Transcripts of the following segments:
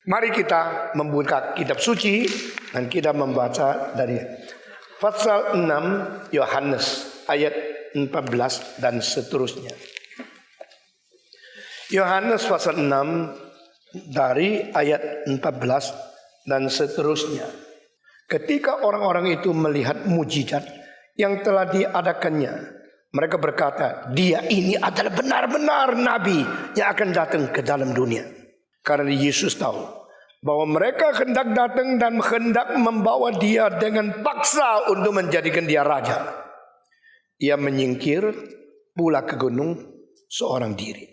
Mari kita membuka kitab suci dan kita membaca dari pasal 6 Yohanes ayat 14 dan seterusnya. Yohanes pasal 6 dari ayat 14 dan seterusnya. Ketika orang-orang itu melihat mujizat yang telah diadakannya, mereka berkata, dia ini adalah benar-benar nabi yang akan datang ke dalam dunia. Karena Yesus tahu bahwa mereka hendak datang dan hendak membawa dia dengan paksa untuk menjadikan dia raja. Ia menyingkir pula ke gunung seorang diri.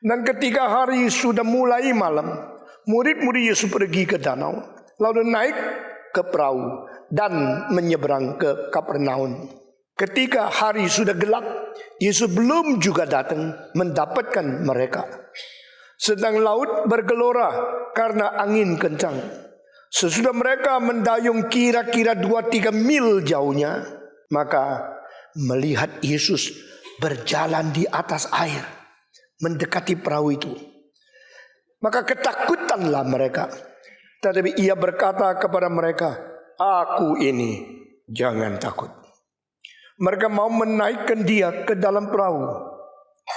Dan ketika hari sudah mulai malam, murid-murid Yesus pergi ke danau, lalu naik ke perahu dan menyeberang ke Kapernaum. Ketika hari sudah gelap, Yesus belum juga datang mendapatkan mereka. Sedang laut bergelora karena angin kencang. Sesudah mereka mendayung kira-kira 2-3 mil jauhnya, maka melihat Yesus berjalan di atas air, mendekati perahu itu. Maka ketakutanlah mereka. Tetapi ia berkata kepada mereka, aku ini, jangan takut. Mereka mau menaikkan dia ke dalam perahu.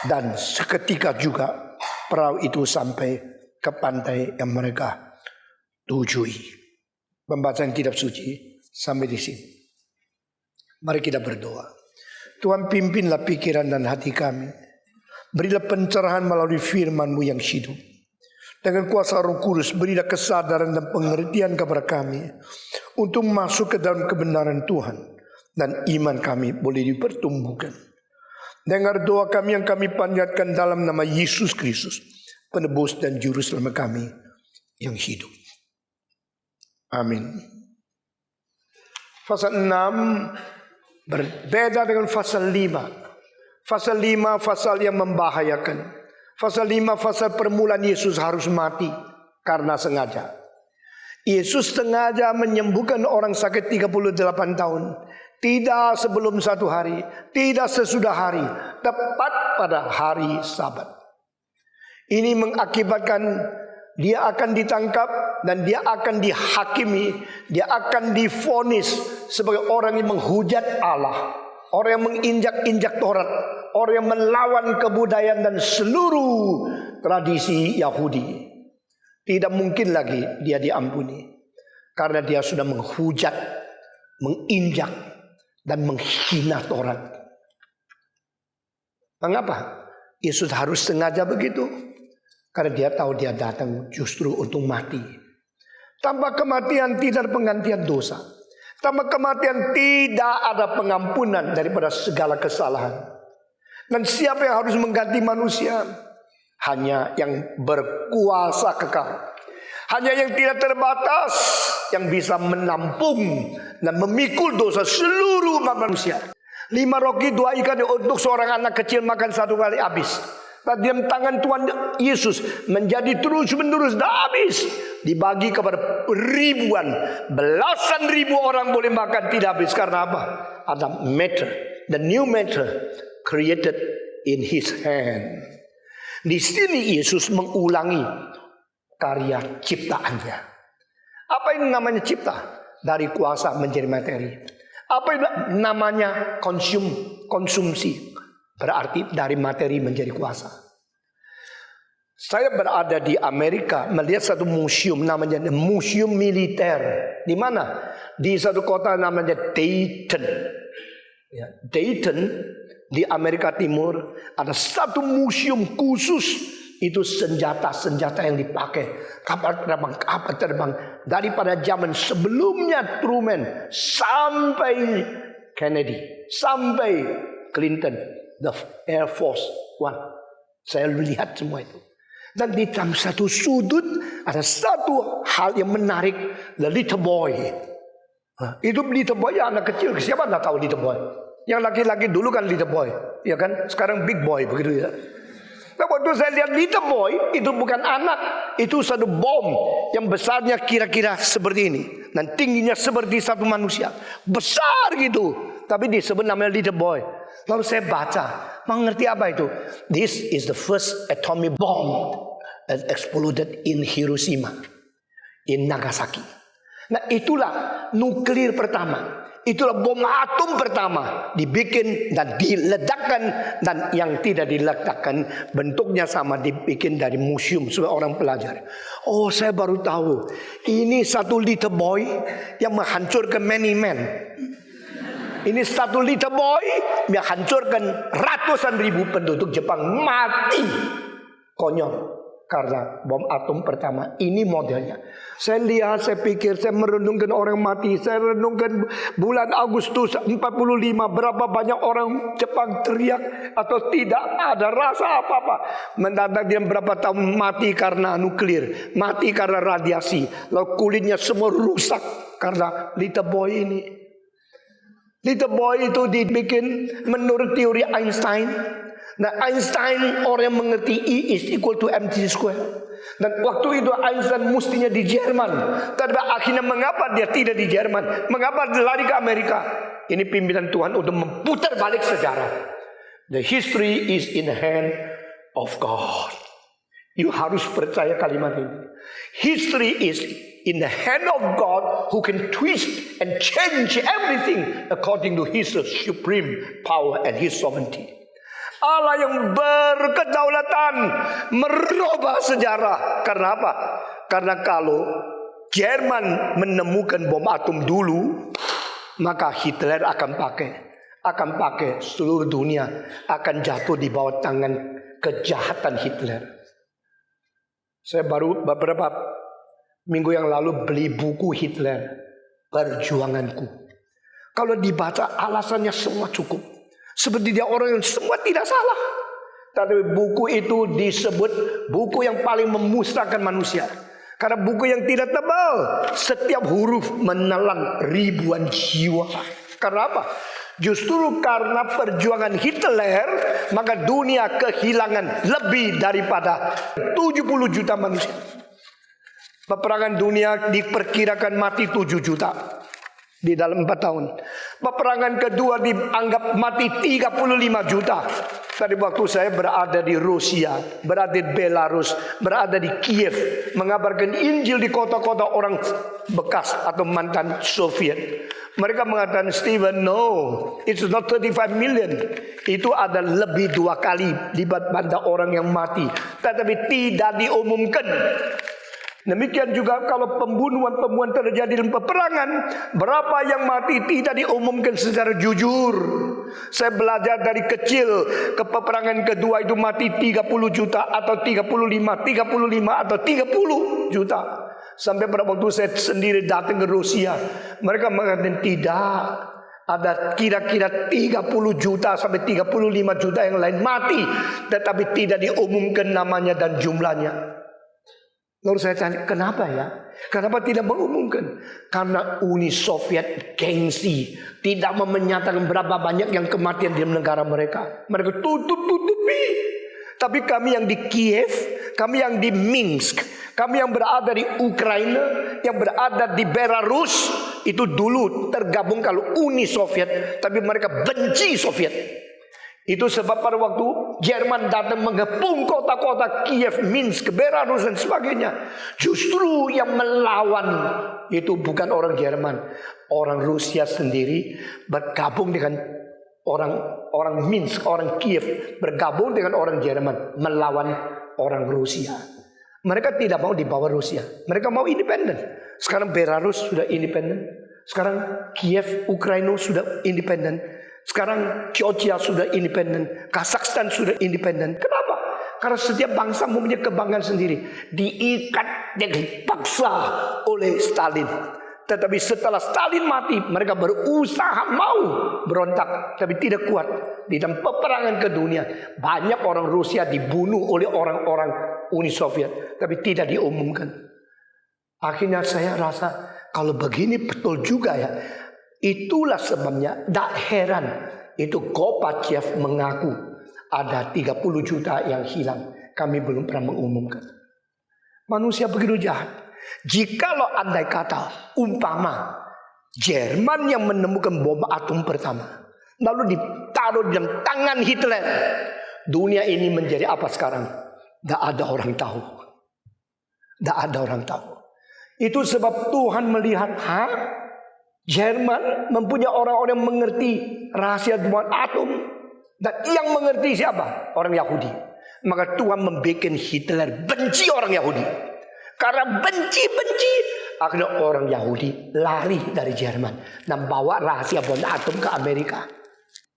Dan seketika juga perahu itu sampai ke pantai yang mereka tujui. Pembacaan kitab suci sampai di sini. Mari kita berdoa. Tuhan, pimpinlah pikiran dan hati kami. Berilah pencerahan melalui firman-Mu yang hidup. Dengan kuasa Roh Kudus, berilah kesadaran dan pengertian kepada kami untuk masuk ke dalam kebenaran Tuhan, dan iman kami boleh dipertumbuhkan. Dengar doa kami yang kami panjatkan dalam nama Yesus Kristus, penebus dan juru selamat kami yang hidup. Amin. Pasal 6 berbeda dengan pasal 5. Pasal 5 pasal yang membahayakan. Pasal 5 pasal permulaan Yesus harus mati karena sengaja. Yesus sengaja menyembuhkan orang sakit 38 tahun. Tidak sebelum 1 hari, tidak sesudah hari, tepat pada hari Sabat. Ini mengakibatkan dia akan ditangkap dan dia akan dihakimi, dia akan divonis sebagai orang yang menghujat Allah, orang yang menginjak-injak Taurat, orang yang melawan kebudayaan dan seluruh tradisi Yahudi. Tidak mungkin lagi dia diampuni karena dia sudah menghujat, menginjak dan menghina Taurat. Mengapa Yesus harus sengaja begitu? Karena dia tahu dia datang justru untuk mati. Tanpa kematian tidak ada penggantian dosa. Tanpa kematian tidak ada pengampunan daripada segala kesalahan. Dan siapa yang harus mengganti manusia? Hanya yang berkuasa kekal. Hanya yang tidak terbatas, yang bisa menampung dan memikul dosa seluruh manusia. 5 roti 2 ikan untuk seorang anak kecil makan 1 kali habis. Diam tangan Tuhan Yesus menjadi terus menerus dah habis. Dibagi kepada ribuan, belasan ribu orang boleh makan tidak habis. Karena apa? Ada matter, the new matter created in His hand. Di sini Yesus mengulangi karya ciptaannya. Apa ini namanya cipta? Dari kuasa menjadi materi. Apa itu namanya konsumsi? Berarti dari materi menjadi kuasa. Saya berada di Amerika melihat satu museum namanya Museum Militer. Di mana? Di satu kota namanya Dayton. Ya, Dayton di Amerika Timur ada satu museum khusus. Itu senjata-senjata yang dipakai, kapal terbang daripada zaman sebelumnya Truman sampai Kennedy, sampai Clinton, the Air Force One. Saya lihat semua itu. Dan di dalam satu sudut ada satu hal yang menarik, the little boy. Itu little boy anak kecil, siapa nggak tahu little boy? Yang laki-laki dulu kan little boy, ya kan? Sekarang big boy begitu ya. Nah, waktu saya lihat little boy, itu bukan anak. Itu satu bom yang besarnya kira-kira seperti ini. Dan tingginya seperti satu manusia. Besar gitu. Tapi disebut namanya little boy. Lalu saya baca. Mengerti apa itu? This is the first atomic bomb exploded in Hiroshima, in Nagasaki. Nah, itulah nuklir pertama. Itulah bom atom pertama dibikin dan diledakkan, dan yang tidak diledakkan bentuknya sama, dibikin dari museum supaya orang pelajari. Oh, saya baru tahu ini 1 little boy yang menghancurkan many men. Ini 1 little boy yang menghancurkan ratusan ribu penduduk Jepang mati. Konyol. Karena bom atom pertama. Ini modelnya. Saya lihat, saya pikir, saya merenungkan orang mati. Saya renungkan bulan Agustus 45. Berapa banyak orang Jepang teriak atau tidak ada rasa apa-apa. Mendadak dia berapa tahun mati karena nuklir. Mati karena radiasi. Lalu kulitnya semua rusak karena little boy ini. Little boy itu dibikin menurut teori Einstein. Nah, Einstein orang yang mengerti E is equal to mc square. Dan waktu itu Einstein mestinya di Jerman. Tapi akhirnya mengapa dia tidak di Jerman? Mengapa dia lari ke Amerika? Ini pimpinan Tuhan untuk memutar balik sejarah. The history is in the hand of God. You harus percaya kalimat ini. History is in the hand of God, who can twist and change everything according to His supreme power and His sovereignty. Allah yang berkedaulatan merubah sejarah. Karena apa? Karena kalau Jerman menemukan bom atom dulu, maka Hitler akan pakai seluruh dunia akan jatuh di bawah tangan kejahatan Hitler. Saya baru beberapa minggu yang lalu beli buku Hitler, Perjuanganku. Kalau dibaca alasannya semua cukup. Seperti dia orang yang semua tidak salah. Tapi buku itu disebut buku yang paling memusnahkan manusia. Karena buku yang tidak tebal, setiap huruf menelan ribuan jiwa. Karena apa? Justru karena perjuangan Hitler, maka dunia kehilangan lebih daripada 70 juta manusia. Peperangan dunia diperkirakan mati 7 juta di dalam 4 tahun. Peperangan kedua dianggap mati 35 juta. Tadi waktu saya berada di Rusia, berada di Belarus, berada di Kiev, mengabarkan Injil di kota-kota orang bekas atau mantan Soviet. Mereka mengatakan, Stephen, no, it's not 35 million. Itu ada lebih 2 kali lipat banda orang yang mati. Tetapi tidak diumumkan. Demikian juga kalau pembunuhan terjadi dalam peperangan, berapa yang mati tidak diumumkan secara jujur. Saya belajar dari kecil, ke peperangan kedua itu mati 30 juta atau 35 atau 30 juta. Sampai pada waktu saya sendiri datang ke Rusia, mereka mengatakan tidak. Ada kira-kira 30 juta sampai 35 juta yang lain mati, tetapi tidak diumumkan namanya dan jumlahnya. Lalu saya tanya, kenapa ya? Kenapa tidak mengumumkan? Karena Uni Soviet gengsi, tidak menyatakan berapa banyak yang kematian di negara mereka. Mereka tutup-tutupi. Tapi kami yang di Kiev, kami yang di Minsk, kami yang berada di Ukraina, yang berada di Belarus, itu dulu tergabung kalau Uni Soviet, tapi mereka benci Soviet. Itu sebab pada waktu Jerman datang mengepung kota-kota Kiev, Minsk, Belarus dan sebagainya, justru yang melawan itu bukan orang Jerman, orang Rusia sendiri bergabung dengan orang Minsk, orang Kiev bergabung dengan orang Jerman melawan orang Rusia. Mereka tidak mau di bawah Rusia, mereka mau independen. Sekarang Belarus sudah independen, sekarang Kiev, Ukraina sudah independen. Sekarang Georgia sudah independen, Kazakhstan sudah independen. Kenapa? Karena setiap bangsa mempunyai kebanggaan sendiri. Diikat dan dipaksa oleh Stalin. Tetapi setelah Stalin mati, mereka berusaha mau berontak, tapi tidak kuat. Di dalam peperangan kedunia, banyak orang Rusia dibunuh oleh orang-orang Uni Soviet, tapi tidak diumumkan. Akhirnya saya rasa kalau begini betul juga ya. Itulah sebabnya tidak heran itu Gorbachev mengaku ada 30 juta yang hilang. Kami belum pernah mengumumkan. Manusia begitu jahat. Jikalau andai kata umpama Jerman yang menemukan bom atom pertama, lalu ditaruh dalam tangan Hitler, dunia ini menjadi apa sekarang? Tidak ada orang tahu. Tidak ada orang tahu. Itu sebab Tuhan melihat, Jerman mempunyai orang-orang yang mengerti rahasia bom atom. Dan yang mengerti siapa? Orang Yahudi. Maka Tuhan membuat Hitler benci orang Yahudi. Karena benci, akhirnya orang Yahudi lari dari Jerman dan bawa rahasia bom atom ke Amerika.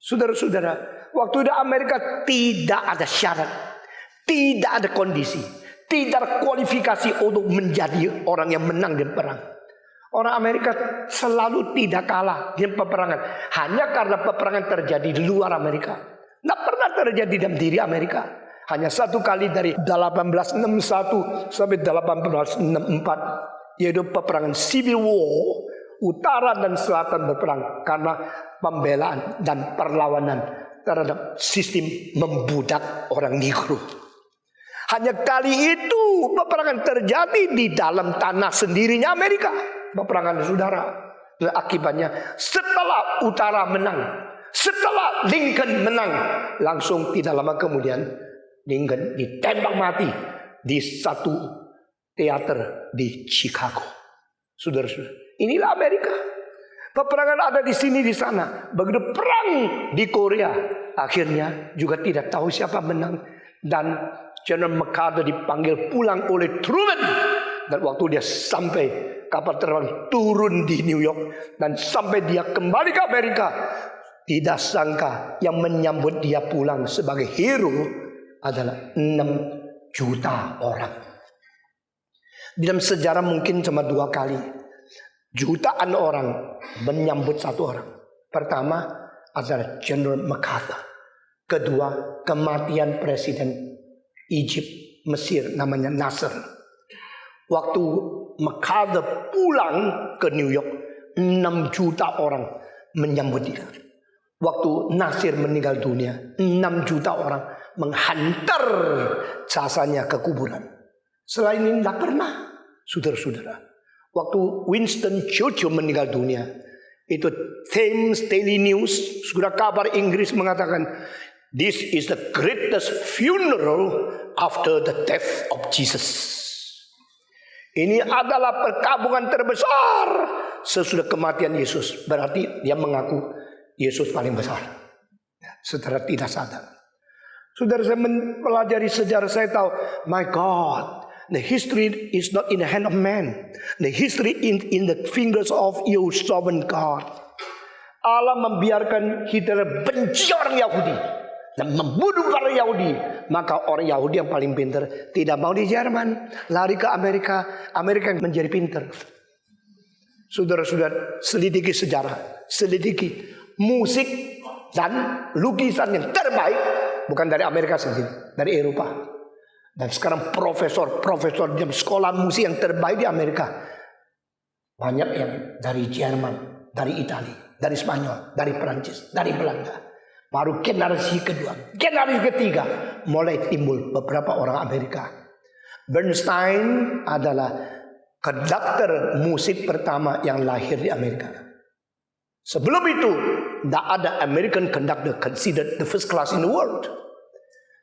Saudara-saudara, waktu itu Amerika tidak ada syarat, tidak ada kondisi, tidak ada kualifikasi untuk menjadi orang yang menang di perang. Orang Amerika selalu tidak kalah di peperangan. Hanya karena peperangan terjadi di luar Amerika. Tidak pernah terjadi dalam diri Amerika. Hanya satu kali dari 1861 sampai 1864. Yaitu peperangan Civil War. Utara dan selatan berperang karena pembelaan dan perlawanan terhadap sistem membudak orang Negro. Hanya kali itu peperangan terjadi di dalam tanah sendirinya Amerika. Peperangan saudara. Dan akibatnya setelah Utara menang, setelah Lincoln menang, langsung tidak lama kemudian Lincoln ditembak mati di satu teater di Chicago. Saudara-saudara, inilah Amerika. Peperangan ada di sini di sana. Begitu perang di Korea, akhirnya juga tidak tahu siapa menang. Dan General MacArthur dipanggil pulang oleh Truman. Dan waktu dia sampai, kapal terbang turun di New York. Dan sampai dia kembali ke Amerika, tidak sangka yang menyambut dia pulang sebagai hero adalah 6 juta orang. Di dalam sejarah mungkin cuma 2 kali jutaan orang menyambut satu orang. Pertama adalah General MacArthur. Kedua, kematian Presiden Egypt, Mesir, namanya Nasser. Waktu MacArthur pulang ke New York, 6 juta orang menyambut dia. Waktu Nasir meninggal dunia, 6 juta orang menghantar jasanya ke kuburan. Selain ini tidak pernah, saudara-saudara. Waktu Winston Churchill meninggal dunia, itu Thames Daily News, surat kabar Inggris mengatakan, "This is the greatest funeral after the death of Jesus." Ini adalah perkabungan terbesar sesudah kematian Yesus. Berarti dia mengaku Yesus paling besar, secara tidak sadar. Saudara, saya mempelajari sejarah, saya tahu, my God, the history is not in the hand of man. The history in the fingers of your sovereign God. Allah membiarkan Hitler benci orang Yahudi dan membunuh para Yahudi. Maka orang Yahudi yang paling pintar tidak mau di Jerman, lari ke Amerika. Amerika yang menjadi pintar. Saudara-saudara, selidiki sejarah, selidiki musik dan lukisan yang terbaik bukan dari Amerika sendiri, dari Eropa. Dan sekarang profesor di sekolah musik yang terbaik di Amerika banyak yang dari Jerman, dari Italia, dari Spanyol, dari Perancis, dari Belanda. Baru generasi kedua, generasi ketiga mulai timbul beberapa orang Amerika. Bernstein adalah konduktor musik pertama yang lahir di Amerika. Sebelum itu, tidak ada American conductor considered the first class in the world.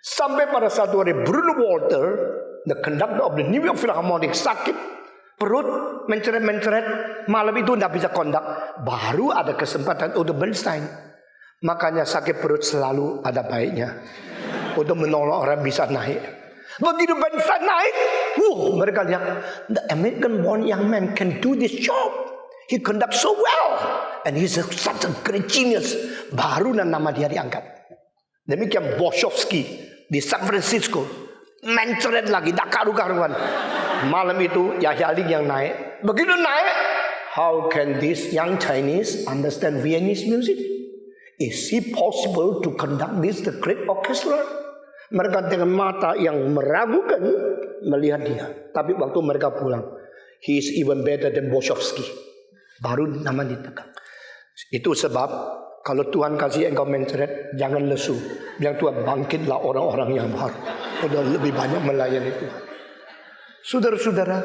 Sampai pada satu hari Bruno Walter, the conductor of the New York Philharmonic, sakit perut, menceret-menceret, malam itu tidak bisa kondak. Baru ada kesempatan untuk Bernstein. Makanya sakit perut selalu ada baiknya untuk menolong orang bisa naik. Begitu Bernstein naik, mereka lihat, the American-born young man can do this job. He conducts so well, and he's such a great genius. Baru nama dia diangkat. Demikian Boshovsky di San Francisco, mencret lagi, tak karu-karuan. Malam itu Yahya Ali yang naik. Begitu naik, how can this young Chinese understand Viennese music? Is it possible to conduct this the great orchestra? Mereka dengan mata yang meragukan melihat dia. Tapi waktu mereka pulang, he is even better than Boshovsky. Baru nama ditekan. Itu sebab kalau Tuhan kasih engkau mencret, jangan lesu. Bilang Tuhan, bangkitlah orang-orang yang baru. Udah lebih banyak melayani Tuhan. Saudara-saudara,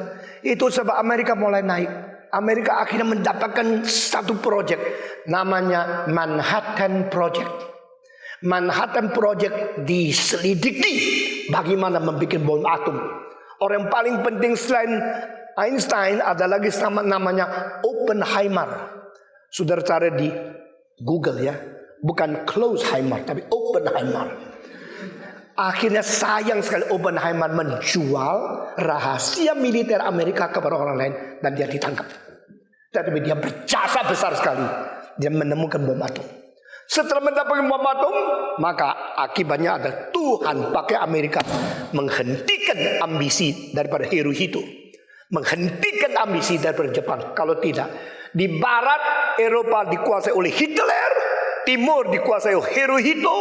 itu sebab Amerika mulai naik. Amerika akhirnya mendapatkan satu proyek, namanya Manhattan Project. Manhattan Project diselidiki bagaimana membuat bom atom. Orang yang paling penting selain Einstein ada lagi sama namanya Oppenheimer. Saudara cari di Google ya. Bukan Closeheimer tapi Oppenheimer. Akhirnya sayang sekali Oppenheimer menjual rahasia militer Amerika kepada orang lain dan dia ditangkap. Tapi dia berjasa besar sekali. Dia menemukan bom atom. Setelah mendapatkan bom atom, maka akibatnya ada Tuhan pakai Amerika menghentikan ambisi daripada Hirohito, menghentikan ambisi daripada Jepang. Kalau tidak, di barat Eropa dikuasai oleh Hitler, timur dikuasai oleh Hirohito,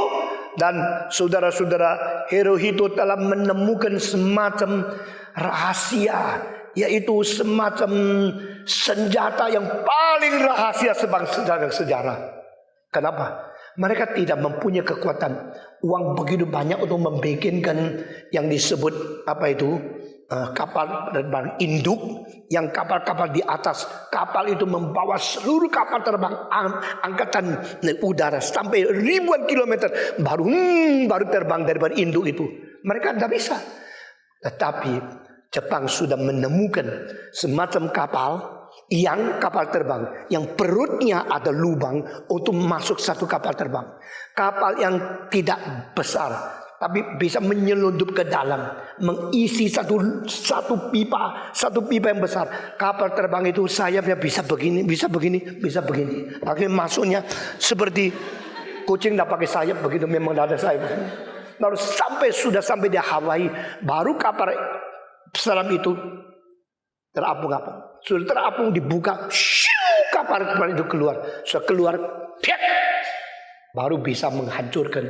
dan saudara-saudara, Hirohito telah menemukan semacam rahasia, yaitu semacam senjata yang paling rahasia sebangsa dalam sejarah. Kenapa? Mereka tidak mempunyai kekuatan uang begitu banyak untuk membikinkan yang disebut kapal terbang induk, yang kapal-kapal di atas kapal itu membawa seluruh kapal terbang angkatan udara sampai ribuan kilometer baru terbang daripada induk itu. Mereka tidak bisa. Tetapi Jepang sudah menemukan semacam kapal terbang yang perutnya ada lubang untuk masuk satu kapal terbang. Kapal yang tidak besar tapi bisa menyeludup ke dalam, mengisi satu pipa yang besar. Kapal terbang itu sayapnya bisa begini. Akhirnya masuknya seperti kucing tidak pakai sayap begitu, memang tidak ada sayap. Lalu sudah sampai di Hawaii, baru kapal selam itu terapung-apung. Sudah terapung, dibuka, kapal itu keluar. Sudah keluar, baru bisa menghancurkan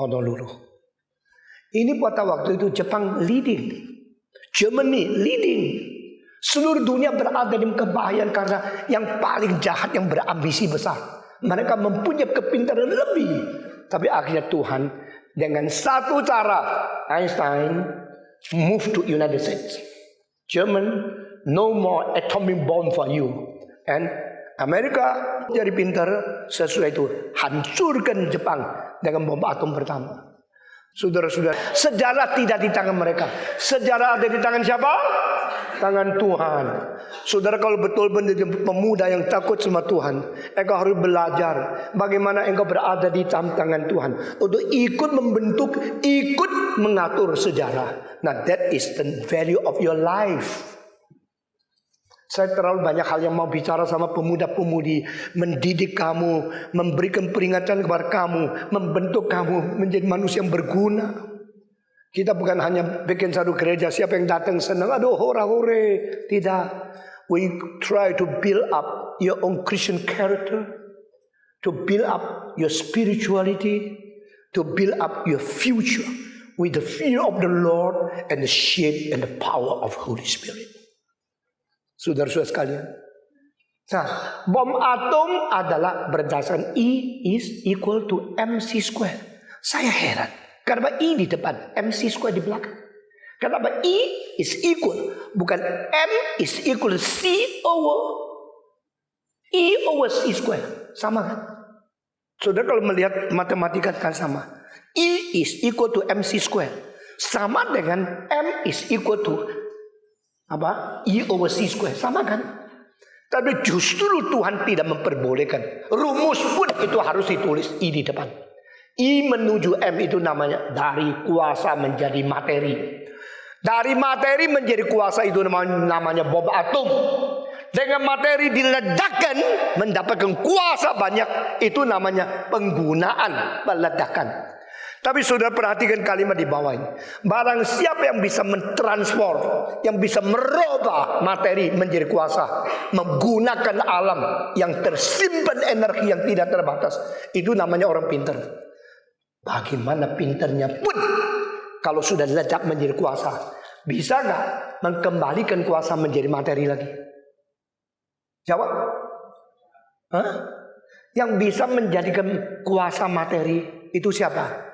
Honolulu. Ini pada waktu itu Jepang leading, Germany leading. Seluruh dunia berada di kebahayaan karena yang paling jahat yang berambisi besar. Mereka mempunyai kepintaran lebih. Tapi akhirnya Tuhan dengan satu cara, Einstein move to United States. German, no more atomic bomb for you. And Amerika jadi pintar, sesuai itu hancurkan Jepang dengan bom atom pertama. Saudara-saudara, sejarah tidak di tangan mereka. Sejarah ada di tangan siapa? Tangan Tuhan. Saudara, kalau betul benar pemuda yang takut sama Tuhan, engkau harus belajar bagaimana engkau berada di tangan Tuhan untuk ikut membentuk, ikut mengatur sejarah. Nah, that is the value of your life. Saya terlalu banyak hal yang mau bicara sama pemuda-pemudi, mendidik kamu, memberikan peringatan kepada kamu, membentuk kamu menjadi manusia yang berguna. Kita bukan hanya bikin satu gereja, siapa yang datang senang, aduh hore-hore. Tidak. We try to build up your own Christian character, to build up your spirituality, to build up your future with the fear of the Lord and the shape and the power of Holy Spirit. Saudara-saudara sekalian. Nah, bom atom adalah berdasarkan E is equal to MC square. Saya heran. Kenapa E di depan, MC square di belakang? Kenapa E is equal, bukan M is equal to C over E over C square. Sama kan? Saudara kalau melihat matematika kan sama. E is equal to MC square. Sama dengan M is equal to E over C square. Sama kan? Tapi justru Tuhan tidak memperbolehkan. Rumus pun itu harus ditulis E di depan. I menuju M itu namanya dari kuasa menjadi materi. Dari materi menjadi kuasa itu namanya bom atom. Dengan materi diledakkan mendapatkan kuasa banyak, itu namanya penggunaan peledakan. Tapi saudara perhatikan kalimat di bawah ini. Barang siapa yang bisa mentransform, yang bisa merubah materi menjadi kuasa, menggunakan alam yang tersimpan energi yang tidak terbatas, itu namanya orang pintar. Bagaimana pintarnya pun kalau sudah ledak menjadi kuasa, bisa nggak mengembalikan kuasa menjadi materi lagi? Jawab. Hah? Yang bisa menjadikan kuasa materi itu siapa?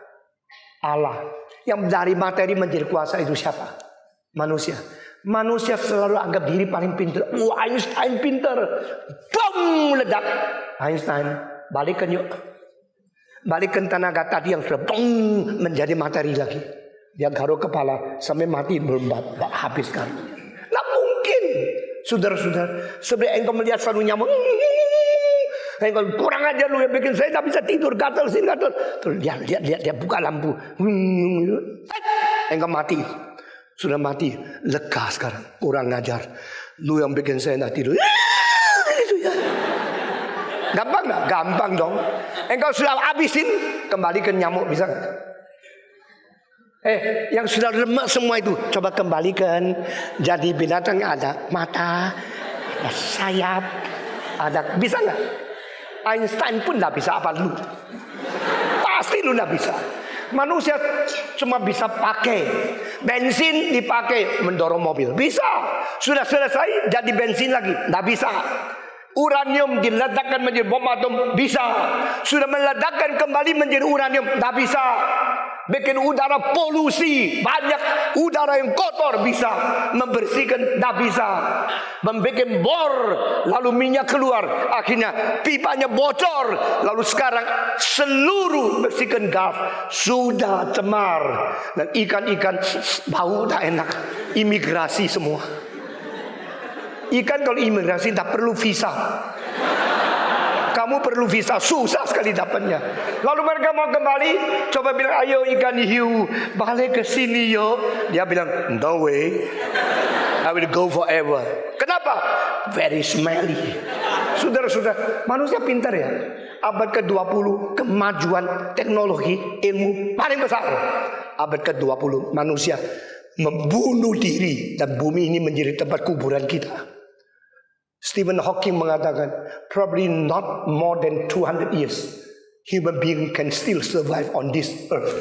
Allah. Yang dari materi menjadi kuasa itu siapa? Manusia. Manusia selalu anggap diri paling pintar. Einstein pintar. Bom, ledak. Einstein, balikkan yuk. Balikkan tenaga tadi yang sudah bong menjadi materi lagi. Dia garuk kepala sampai mati belum habis kan. Nggak mungkin. Saudara-saudara, sebenarnya engkau melihat satu nyamuk, engkau kurang aja lu yang bikin saya tak bisa tidur, gatal sini gatal. Terus dia buka lampu, engkau mati. Sudah mati, lega sekarang. Kurang ngajar. Lu yang bikin saya tak tidur. Gitu ya. Gampang gak? Gampang dong. Engkau sudah habisin, kembali ke nyamuk, bisa gak? Yang sudah lemak semua itu, coba kembalikan. Jadi binatang ada mata, ada sayap, ada, bisa gak? Einstein pun gak bisa apa lu. Pasti lu gak bisa. Manusia cuma bisa pakai bensin, dipakai mendorong mobil. Bisa. Sudah selesai jadi bensin lagi. Nggak bisa. Uranium diledakkan menjadi bom atom. Bisa. Sudah meledakkan kembali menjadi uranium. Nggak bisa. Bikin udara polusi, banyak udara yang kotor. Bisa. Membersihkan, nggak bisa. Membikin bor, lalu minyak keluar, akhirnya pipanya bocor. Lalu sekarang seluruh bersihkan Gulf sudah cemar. Dan ikan-ikan bau tak enak. Imigrasi semua. Ikan kalau imigrasi tak perlu visa. Kamu perlu visa, susah sekali dapatnya. Lalu mereka mau kembali, coba bilang, ayo ikan hiu, balik ke sini yo. Dia bilang, no way, I will go forever. Kenapa? Very smelly. Saudara-saudara, manusia pintar ya. Abad ke-20, kemajuan teknologi, ilmu paling besar. Abad ke-20, manusia membunuh diri dan bumi ini menjadi tempat kuburan kita. Stephen Hawking mengatakan, probably not more than 200 years, human being can still survive on this earth.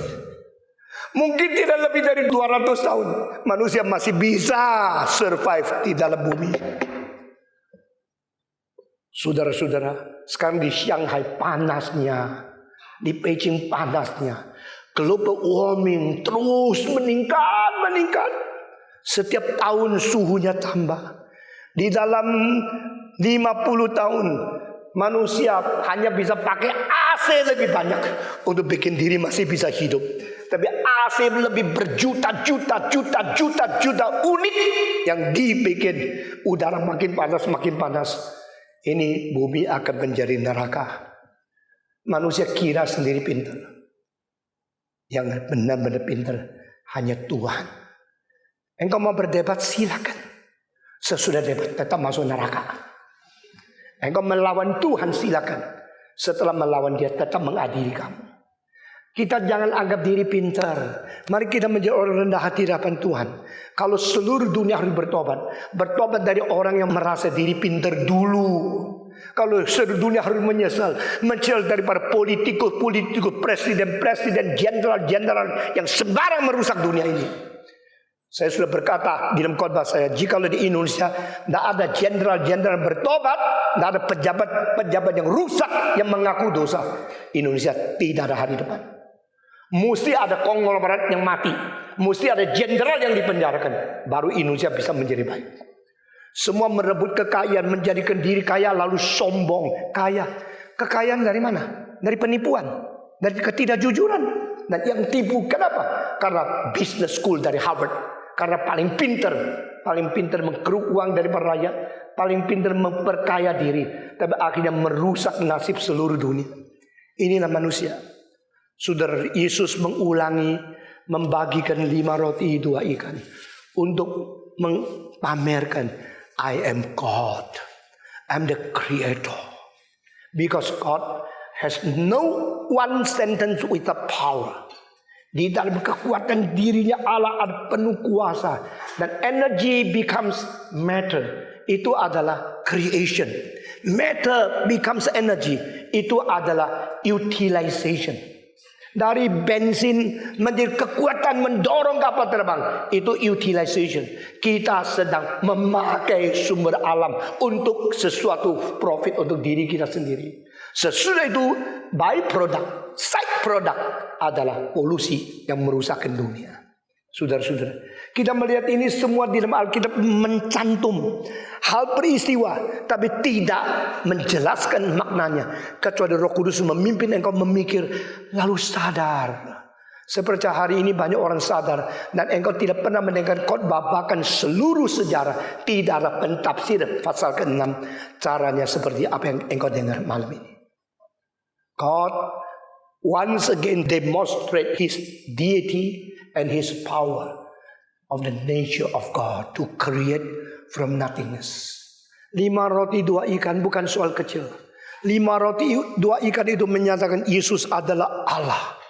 Mungkin tidak lebih dari 200 tahun, manusia masih bisa survive di dalam bumi. Saudara-saudara, sekarang di Shanghai panasnya, di Beijing panasnya, global warming terus meningkat. Setiap tahun suhunya tambah. Di dalam 50 tahun manusia hanya bisa pakai AC lebih banyak untuk bikin diri masih bisa hidup. Tapi AC lebih berjuta-juta unit yang dibikin udara makin panas. Ini bumi akan menjadi neraka. Manusia kira sendiri pintar. Yang benar-benar pintar hanya Tuhan. Engkau mau berdebat silakan. Sesudah debat tetap masuk neraka. Engkau melawan Tuhan silakan. Setelah melawan dia tetap mengadili kamu. Kita jangan anggap diri pintar. Mari kita menjadi orang rendah hati di hadapan Tuhan. Kalau seluruh dunia harus bertobat dari orang yang merasa diri pintar dulu. Kalau seluruh dunia harus menyesal daripada politikus, presiden, jenderal yang sembarang merusak dunia ini. Saya sudah berkata di dalam khotbah saya, jikalau di Indonesia tidak ada jenderal bertobat, tidak ada pejabat yang rusak yang mengaku dosa, Indonesia tidak ada hari depan. Mesti ada konglomerat yang mati, mesti ada jenderal yang dipenjarakan, baru Indonesia bisa menjadi baik. Semua merebut kekayaan, menjadikan diri kaya lalu sombong kaya. Kekayaan dari mana? Dari penipuan, dari ketidakjujuran. Dan yang tipu kenapa? Karena business school dari Harvard. Karena paling pintar mengkeruk uang dari rakyat, paling pintar memperkaya diri, tapi akhirnya merusak nasib seluruh dunia. Inilah manusia. Saudara, Yesus mengulangi, membagikan 5 roti 2 ikan untuk pamerkan, I am God, I'm the creator. Because God has no one sentence with the power. Di dalam kekuatan dirinya Allah ada penuh kuasa. Dan energy becomes matter. Itu adalah creation. Matter becomes energy. Itu adalah utilization. Dari bensin menjadi kekuatan mendorong kapal terbang. Itu utilization. Kita sedang memakai sumber alam untuk sesuatu profit untuk diri kita sendiri. Sesudah itu byproduct, side product adalah polusi yang merusakkan dunia. Saudara-saudara, kita melihat ini semua di dalam Alkitab mencantum hal peristiwa, tapi tidak menjelaskan maknanya. Kecuali Roh Kudus memimpin engkau memikir, lalu sadar Saya percaya hari ini banyak orang sadar dan engkau tidak pernah mendengar khotbah, bahkan seluruh sejarah tidak ada pentafsir pasal ke-6 caranya seperti apa yang engkau dengar malam ini. God once again demonstrate His deity and His power of the nature of God to create from nothingness. 5 roti 2 ikan bukan soal kecil. 5 roti 2 ikan itu menyatakan Yesus adalah Allah.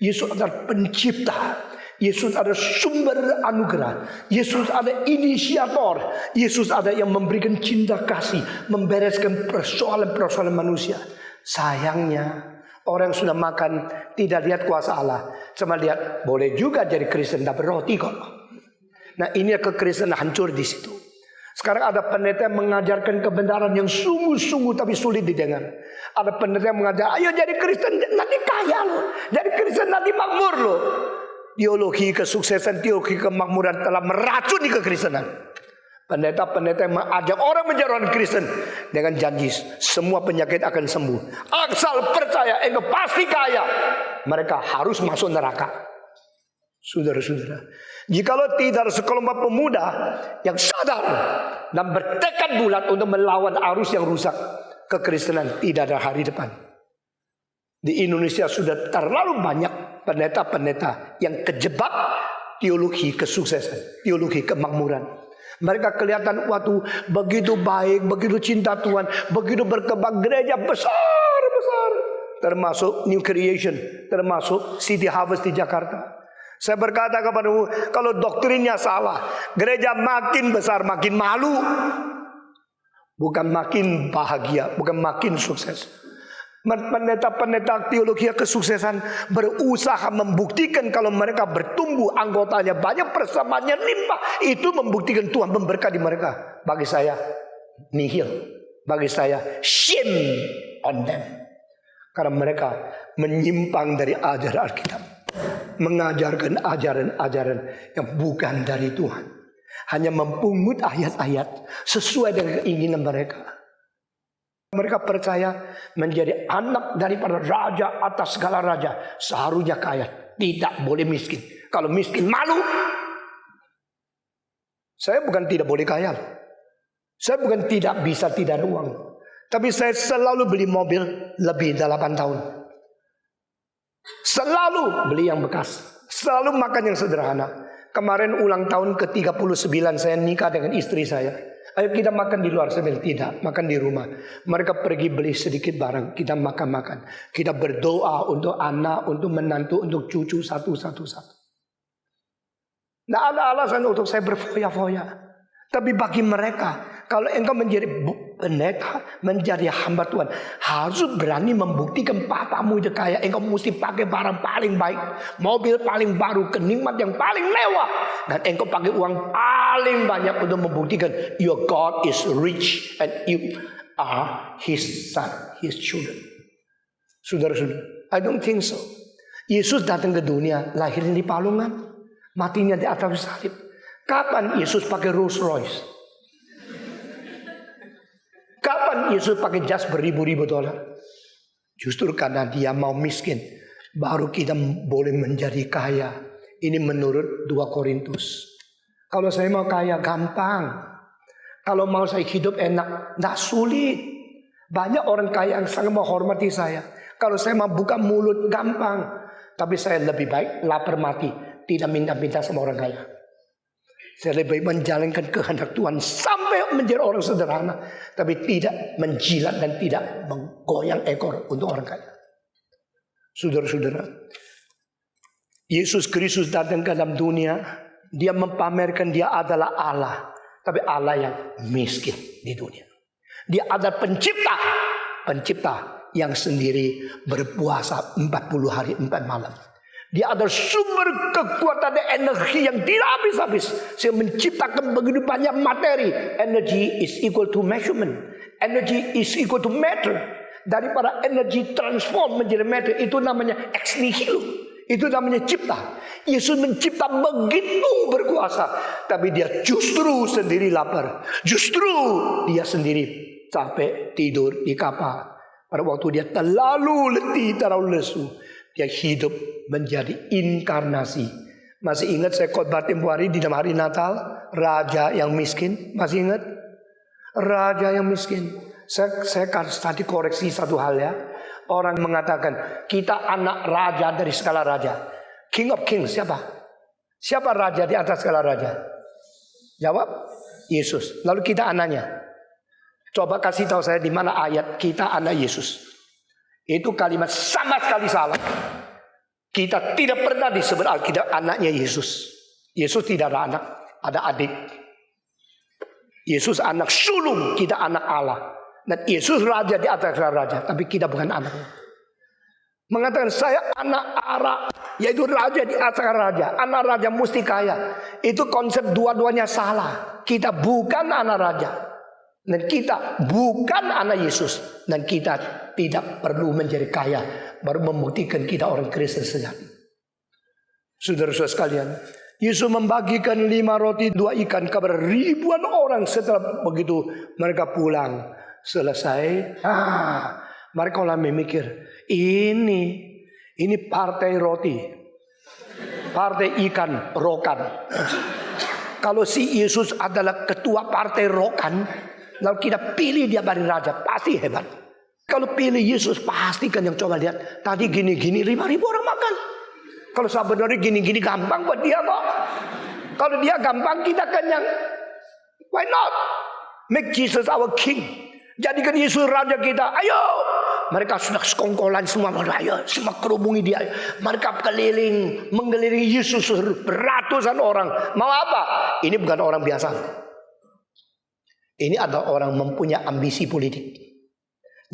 Yesus adalah pencipta. Yesus adalah sumber anugerah. Yesus adalah inisiator. Yesus adalah yang memberikan cinta kasih, membereskan persoalan-persoalan manusia. Sayangnya orang yang sudah makan tidak lihat kuasa Allah, cuma lihat boleh juga jadi Kristen dapat roti kok. Nah, ini kekristenan hancur di situ. Sekarang ada pendeta yang mengajarkan kebenaran yang sungguh-sungguh tapi sulit didengar. Ada pendeta yang mengajar, ayo jadi Kristen nanti kaya loh, jadi Kristen nanti makmur loh. Teologi kesuksesan, teologi kemakmuran telah meracuni kekristenan. Pendeta-pendeta yang mengajak orang menjadi orang Kristen dengan janji semua penyakit akan sembuh. Asal percaya, engkau pasti kaya. Mereka harus masuk neraka. Saudara-saudara, jikalau tidak ada sekelompok pemuda yang sadar dan bertekad bulat untuk melawan arus yang rusak, kekristenan tidak ada hari depan. Di Indonesia sudah terlalu banyak pendeta-pendeta yang kejebak teologi kesuksesan, teologi kemakmuran. Mereka kelihatan waktu begitu baik, begitu cinta Tuhan, begitu berkembang gereja besar-besar, termasuk New Creation, termasuk City Harvest di Jakarta. Saya berkata kepadamu, kalau doktrinnya salah, gereja makin besar makin malu, bukan makin bahagia, bukan makin sukses. Pendeta-pendeta teologi kesuksesan berusaha membuktikan kalau mereka bertumbuh, anggotanya banyak, persamaannya limpah, itu membuktikan Tuhan memberkati mereka. Bagi saya nihil, bagi saya shame on them, karena mereka menyimpang dari ajaran Alkitab, mengajarkan ajaran-ajaran yang bukan dari Tuhan, hanya mempungut ayat-ayat sesuai dengan keinginan mereka. Mereka percaya menjadi anak daripada raja atas segala raja seharusnya kaya, tidak boleh miskin. Kalau miskin malu. Saya bukan tidak boleh kaya, saya bukan tidak bisa tidak ada uang, tapi saya selalu beli mobil lebih 8 tahun. Selalu beli yang bekas, selalu makan yang sederhana. Kemarin ulang tahun ke-39 saya nikah dengan istri saya. Ayo kita makan di luar. Saya bilang tidak, makan di rumah. Mereka pergi beli sedikit barang, kita makan-makan. Kita berdoa untuk anak, untuk menantu, untuk cucu satu-satu. Tidak ada alasan untuk saya berfoya-foya. Tapi bagi mereka, kalau engkau menjadi pendeta, menjadi hamba Tuhan, harus berani membuktikan papamu itu kaya. Engkau mesti pakai barang paling baik, mobil paling baru, kenikmat yang paling mewah, dan engkau pakai uang paling banyak untuk membuktikan your God is rich and you are His son, His children. Saudara-saudara, I don't think so. Yesus datang ke dunia, lahirnya di palungan, matinya di atas salib. Kapan Yesus pakai Rolls Royce? Kapan Yesus pakai jas beribu-ribu dolar? Justru karena dia mau miskin, baru kita boleh menjadi kaya. Ini menurut 2 Korintus. Kalau saya mau kaya gampang. Kalau mau saya hidup enak, tidak sulit. Banyak orang kaya yang sangat menghormati saya. Kalau saya mau buka mulut gampang. Tapi saya lebih baik lapar mati, tidak minta-minta sama orang kaya. Saya lebih menjalankan kehendak Tuhan sampai menjadi orang sederhana, tapi tidak menjilat dan tidak menggoyang ekor untuk orang kaya. Saudara-saudara, Yesus Kristus datang ke dalam dunia, dia mempamerkan dia adalah Allah, tapi Allah yang miskin di dunia. Dia adalah pencipta yang sendiri berpuasa 40 hari 4 malam. Dia adalah sumber kekuatan dan energi yang tidak habis-habis. Sehingga menciptakan begitu banyak materi. Energy is equal to measurement. Energy is equal to matter. Daripada energi transform menjadi matter, itu namanya ex nihilo. Itu namanya cipta. Yesus mencipta begitu berkuasa, tapi dia justru sendiri lapar. Justru dia sendiri capek tidur di kapal. Pada waktu dia terlalu letih, terlalu lesu. Dia hidup menjadi inkarnasi. Masih ingat saya khotbah tempoh hari di dalam hari Natal, raja yang miskin, masih ingat? Raja yang miskin. Saya tadi koreksi satu hal ya. Orang mengatakan kita anak raja dari segala raja. King of Kings siapa? Siapa raja di atas segala raja? Jawab, Yesus. Lalu kita anaknya. Coba kasih tahu saya di mana ayat kita anak Yesus. Itu kalimat sama sekali salah. Kita tidak pernah disebut Alkitab anaknya Yesus. Yesus tidak ada anak, ada adik. Yesus anak sulung, kita anak Allah. Dan Yesus raja di atas raja, tapi kita bukan anaknya. Mengatakan saya anak Allah, yaitu raja di atas raja. Anak raja mesti kaya. Itu konsep dua-duanya salah. Kita bukan anak raja. Dan kita bukan anak Yesus. Dan kita tidak perlu menjadi kaya. Baru membuktikan kita orang Kristen sejati. Saudara-saudara sekalian, Yesus membagikan 5 roti 2 ikan kepada ribuan orang. Setelah begitu mereka pulang. Selesai. Mereka mulai memikir, ini partai roti, partai ikan rokan. Kalau si Yesus adalah ketua partai rokan, lalu kita pilih dia dari raja, pasti hebat. Kalau pilih Yesus, pastikan yang coba lihat. Tadi gini-gini 5.000 orang makan. Kalau sebenarnya gini-gini gampang buat dia kok. Kalau dia gampang, kita kenyang. Why not? Make Jesus our king. Jadikan Yesus raja kita. Ayo. Mereka sudah sekongkolan semua. Ayo, semua kerubungi dia. Mereka mengelilingi Yesus beratusan orang. Mau apa? Ini bukan orang biasa. Ini adalah orang mempunyai ambisi politik.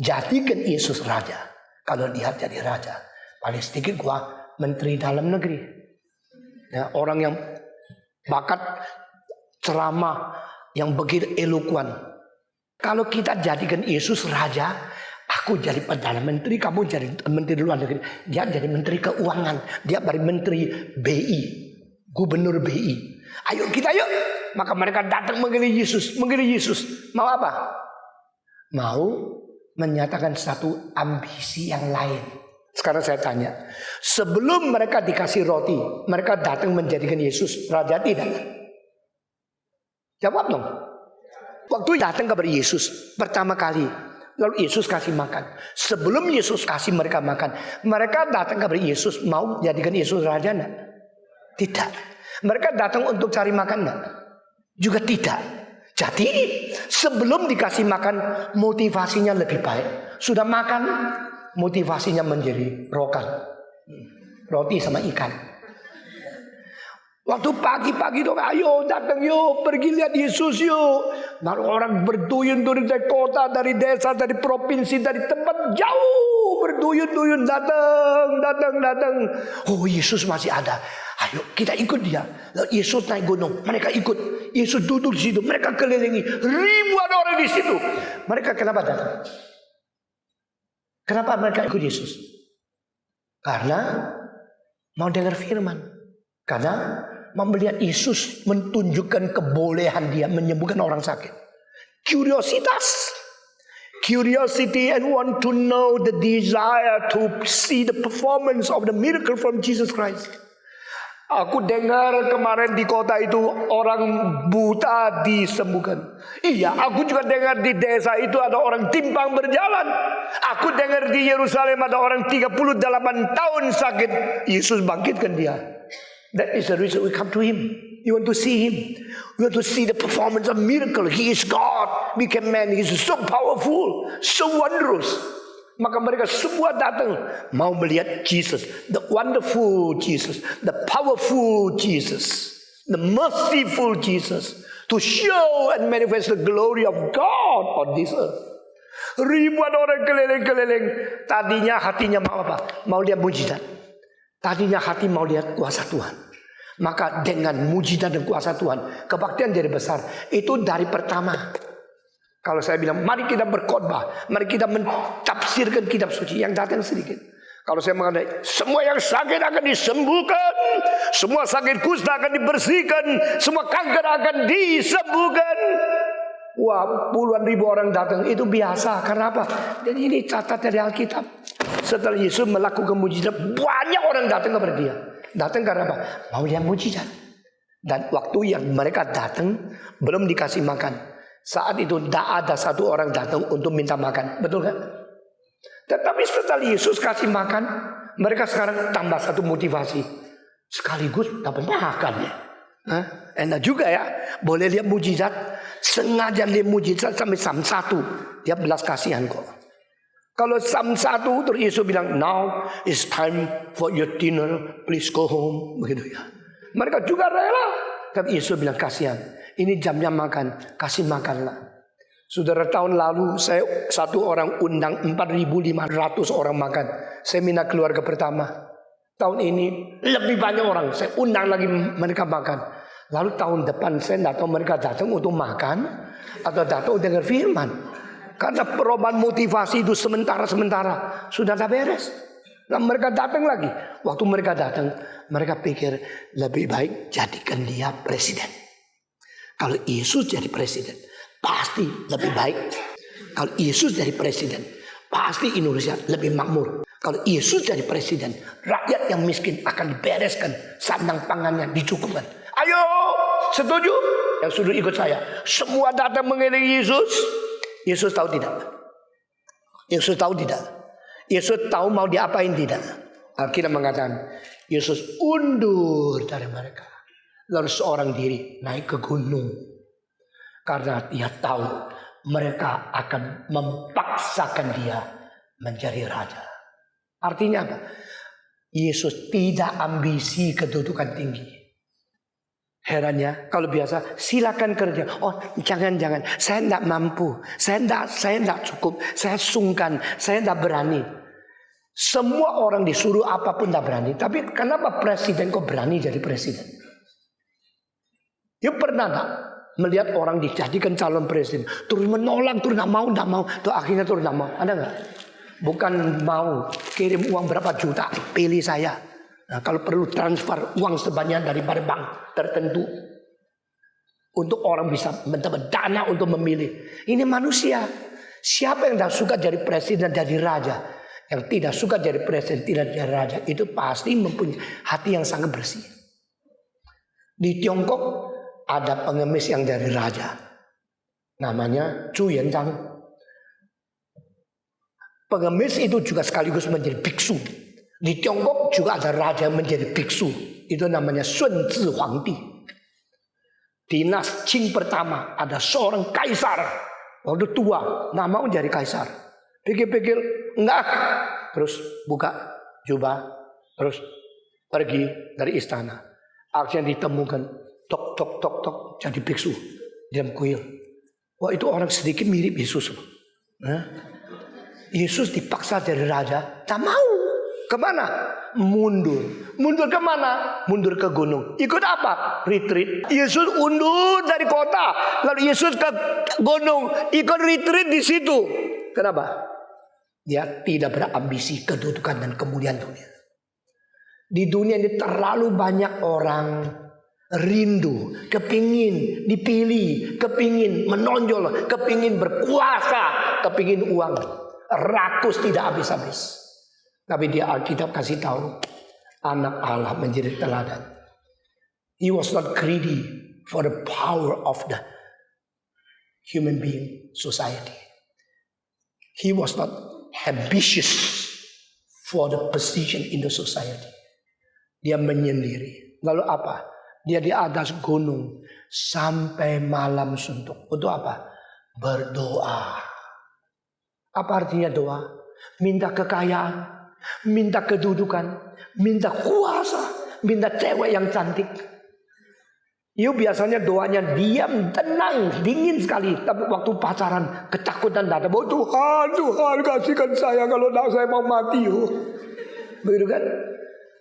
Jadikan Yesus raja. Kalau dia jadi raja, paling sedikit gua menteri dalam negeri. Ya, orang yang bakat ceramah, yang begitu elokuan. Kalau kita jadikan Yesus raja, aku jadi perdana menteri, kamu jadi menteri luar negeri. Dia jadi menteri keuangan, dia jadi menteri BI, gubernur BI. Ayo kita yuk. Maka mereka datang menggeliling Yesus. Mau apa? Mau menyatakan satu ambisi yang lain. Sekarang saya tanya, sebelum mereka dikasih roti, mereka datang menjadikan Yesus raja tidak? Jawab dong. Waktu datang kepada Yesus pertama kali, lalu Yesus kasih makan. Sebelum Yesus kasih mereka makan, mereka datang kepada Yesus mau jadikan Yesus raja enggak? Tidak. Mereka datang untuk cari makan enggak? Juga tidak. Jadi sebelum dikasih makan, motivasinya lebih baik. Sudah makan, motivasinya menjadi rokan, roti sama ikan. Waktu pagi-pagi dong, ayo datang yuk, pergi lihat Yesus yuk. Lalu orang berduyun-duyun dari kota, dari desa, dari provinsi, dari tempat jauh berduyun-duyun datang. Oh, Yesus masih ada. Ayo kita ikut dia. Lalu Yesus naik gunung, mereka ikut. Yesus duduk di situ, mereka kelilingi. Ribuan orang di situ. Mereka kenapa datang? Kenapa mereka ikut Yesus? Karena mau dengar firman. Karena mau melihat Yesus menunjukkan kebolehan dia menyembuhkan orang sakit. Curiosity and want to know, the desire to see the performance of the miracle from Jesus Christ. Aku dengar kemarin di kota itu orang buta disembuhkan. Iya, aku juga dengar di desa itu ada orang timpang berjalan. Aku dengar di Yerusalem ada orang 38 tahun sakit. Yesus bangkitkan dia. That is the reason we come to Him. You want to see Him. You want to see the performance of miracle. He is God, became man. He is so powerful, so wondrous. Maka mereka semua datang mau melihat Jesus, the wonderful Jesus, the powerful Jesus, the merciful Jesus, to show and manifest the glory of God on this earth. Ribuan orang keliling-keliling. Tadinya hatinya mau apa? Mau lihat mujizat. Tadinya hati mau lihat kuasa Tuhan. Maka dengan mujizat dan kuasa Tuhan, kebaktian jadi besar. Itu dari pertama. Kalau saya bilang, mari kita berkhotbah, mari kita mentafsirkan kitab suci, yang datang sedikit. Kalau saya mengatakan, semua yang sakit akan disembuhkan, semua sakit kusta akan dibersihkan, semua kanker akan disembuhkan. Wah, puluhan ribu orang datang, itu biasa. Karena apa? Dan ini catat dari Alkitab. Setelah Yesus melakukan mujizat, banyak orang datang kepada dia. Datang karena apa? Mau lihat mujizat. Dan waktu yang mereka datang, belum dikasih makan. Saat itu tidak ada satu orang datang untuk minta makan. Betul kan? Tetapi setelah Yesus kasih makan, mereka sekarang tambah satu motivasi. Sekaligus dapat makan ya. Enak juga ya. Boleh lihat mujizat. Sengaja lihat mujizat sampai Sam 1. Dia belas kasihan kok. Kalau Sam 1 terus Yesus bilang, now is time for your dinner, please go home. Begitu ya. Mereka juga rela. Tapi Yesus bilang, kasihan, ini jamnya makan, kasih makanlah. Saudara, tahun lalu saya satu orang undang 4.500 orang makan. Seminar keluarga pertama. Tahun ini lebih banyak orang, saya undang lagi mereka makan. Lalu tahun depan saya tidak tahu mereka datang untuk makan atau datang untuk dengar firman. Karena perubahan motivasi itu sementara-sementara sudah tak beres. Nah, mereka datang lagi. Waktu mereka datang, mereka pikir lebih baik jadikan dia presiden. Kalau Yesus jadi presiden, pasti lebih baik. Kalau Yesus jadi presiden, pasti Indonesia lebih makmur. Kalau Yesus jadi presiden, rakyat yang miskin akan dibereskan, sandang pangannya dicukupkan. Ayo, setuju? Yang sudah ikut saya. Semua datang mengiringi Yesus. Yesus tahu tidak? Yesus tahu tidak? Yesus tahu mau diapain tidak? Alkitab mengatakan Yesus undur dari mereka. Lalu seorang diri naik ke gunung. Karena dia tahu mereka akan memaksakan dia menjadi raja. Artinya apa? Yesus tidak ambisi kedudukan tinggi. Herannya, kalau biasa silakan kerja. Oh, jangan. Saya tidak mampu. Saya tidak cukup. Saya sungkan. Saya tidak berani. Semua orang disuruh apapun tidak berani. Tapi kenapa presiden kok berani jadi presiden? You pernah tak melihat orang dijadikan calon presiden, terus menolak, terus tidak mau. Tuh akhirnya terus tidak mau. Ada nggak? Bukan mau kirim uang berapa juta, pilih saya. Nah, kalau perlu transfer uang sebanyak dari bank tertentu untuk orang bisa mendapat dana untuk memilih. Ini manusia. Siapa yang tidak suka jadi presiden, jadi raja? Yang tidak suka jadi presiden, tidak jadi raja, itu pasti mempunyai hati yang sangat bersih. Di Tiongkok ada pengemis yang jadi raja, namanya Zhu Yanzhang. Pengemis itu juga sekaligus menjadi biksu. Di Tiongkok juga ada raja yang menjadi biksu. Itu namanya Sun Zhi Huangdi. Dinas Qing pertama ada seorang kaisar. Waktu tua, nggak mau jadi kaisar. Pikir-pikir, enggak. Terus buka jubah, terus pergi dari istana. Akhirnya ditemukan, tok, jadi biksu di dalam kuil. Wah, itu orang sedikit mirip Yesus. Yesus dipaksa jadi raja, tak mau. Kemana? Mundur. Mundur kemana? Mundur ke gunung. Ikut apa? Retreat. Yesus undur dari kota, lalu Yesus ke gunung, ikut retreat di situ. Kenapa? Dia tidak berambisi kedudukan dan kemuliaan dunia. Di dunia ini terlalu banyak orang rindu, kepingin dipilih, kepingin menonjol, kepingin berkuasa, kepingin uang. Rakus tidak habis-habis. Tapi dia Alkitab kasih tahu anak Allah menjadi teladan. He was not greedy for the power of the human being society. He was not ambitious for the position in the society. Dia menyendiri. Lalu apa? Dia di atas gunung sampai malam suntuk. Untuk apa? Berdoa. Apa artinya doa? Minta kekayaan, minta kedudukan, minta kuasa, minta cewek yang cantik. Yuk biasanya doanya diam, tenang, dingin sekali. Tapi waktu pacaran ketakutan datang. Oh Tuhan kasihkan saya, kalau tidak saya mau mati. Begitu kan?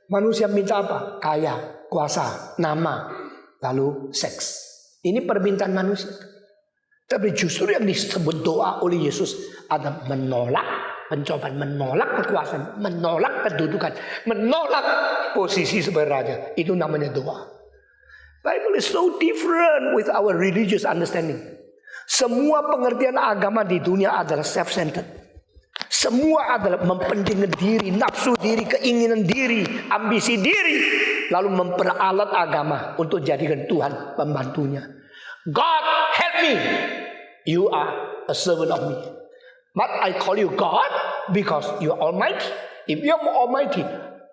Manusia minta apa? Kaya, kuasa, nama, lalu seks. Ini permintaan manusia. Tapi justru yang disebut doa oleh Yesus ada menolak pencobaan, menolak kekuasaan, menolak kedudukan, menolak posisi sebagai raja. Itu namanya doa. Bible is so different with our religious understanding. Semua pengertian agama di dunia adalah self-centered. Semua adalah mempentingkan diri, nafsu diri, keinginan diri, ambisi diri. Lalu memperalat agama untuk jadikan Tuhan pembantunya. God help me. You are a servant of me. But I call you God because you are almighty. If you are almighty,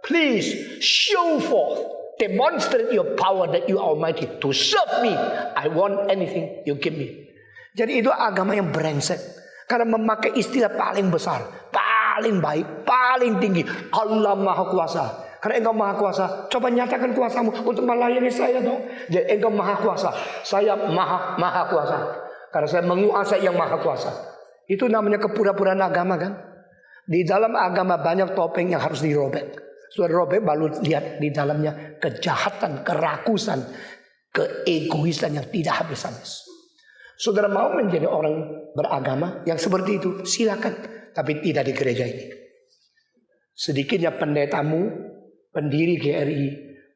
please show forth, demonstrate your power that you are almighty to serve me. I want anything you give me. Jadi itu agama yang brengsek. Karena memakai istilah paling besar, paling baik, paling tinggi. Allah Maha Kuasa. Karena engkau Maha Kuasa, coba nyatakan kuasamu untuk melayani saya dong. Jadi engkau Maha Kuasa, saya Maha Kuasa. Karena saya menguasai yang Maha Kuasa. Itu namanya kepura-puraan agama kan. Di dalam agama banyak topeng yang harus dirobek. Sudah robek baru lihat di dalamnya kejahatan, kerakusan, keegoisan yang tidak habis-habis. Saudara mau menjadi orang beragama yang seperti itu, silakan. Tapi tidak di gereja ini. Sedikitnya pendetamu, pendiri GRI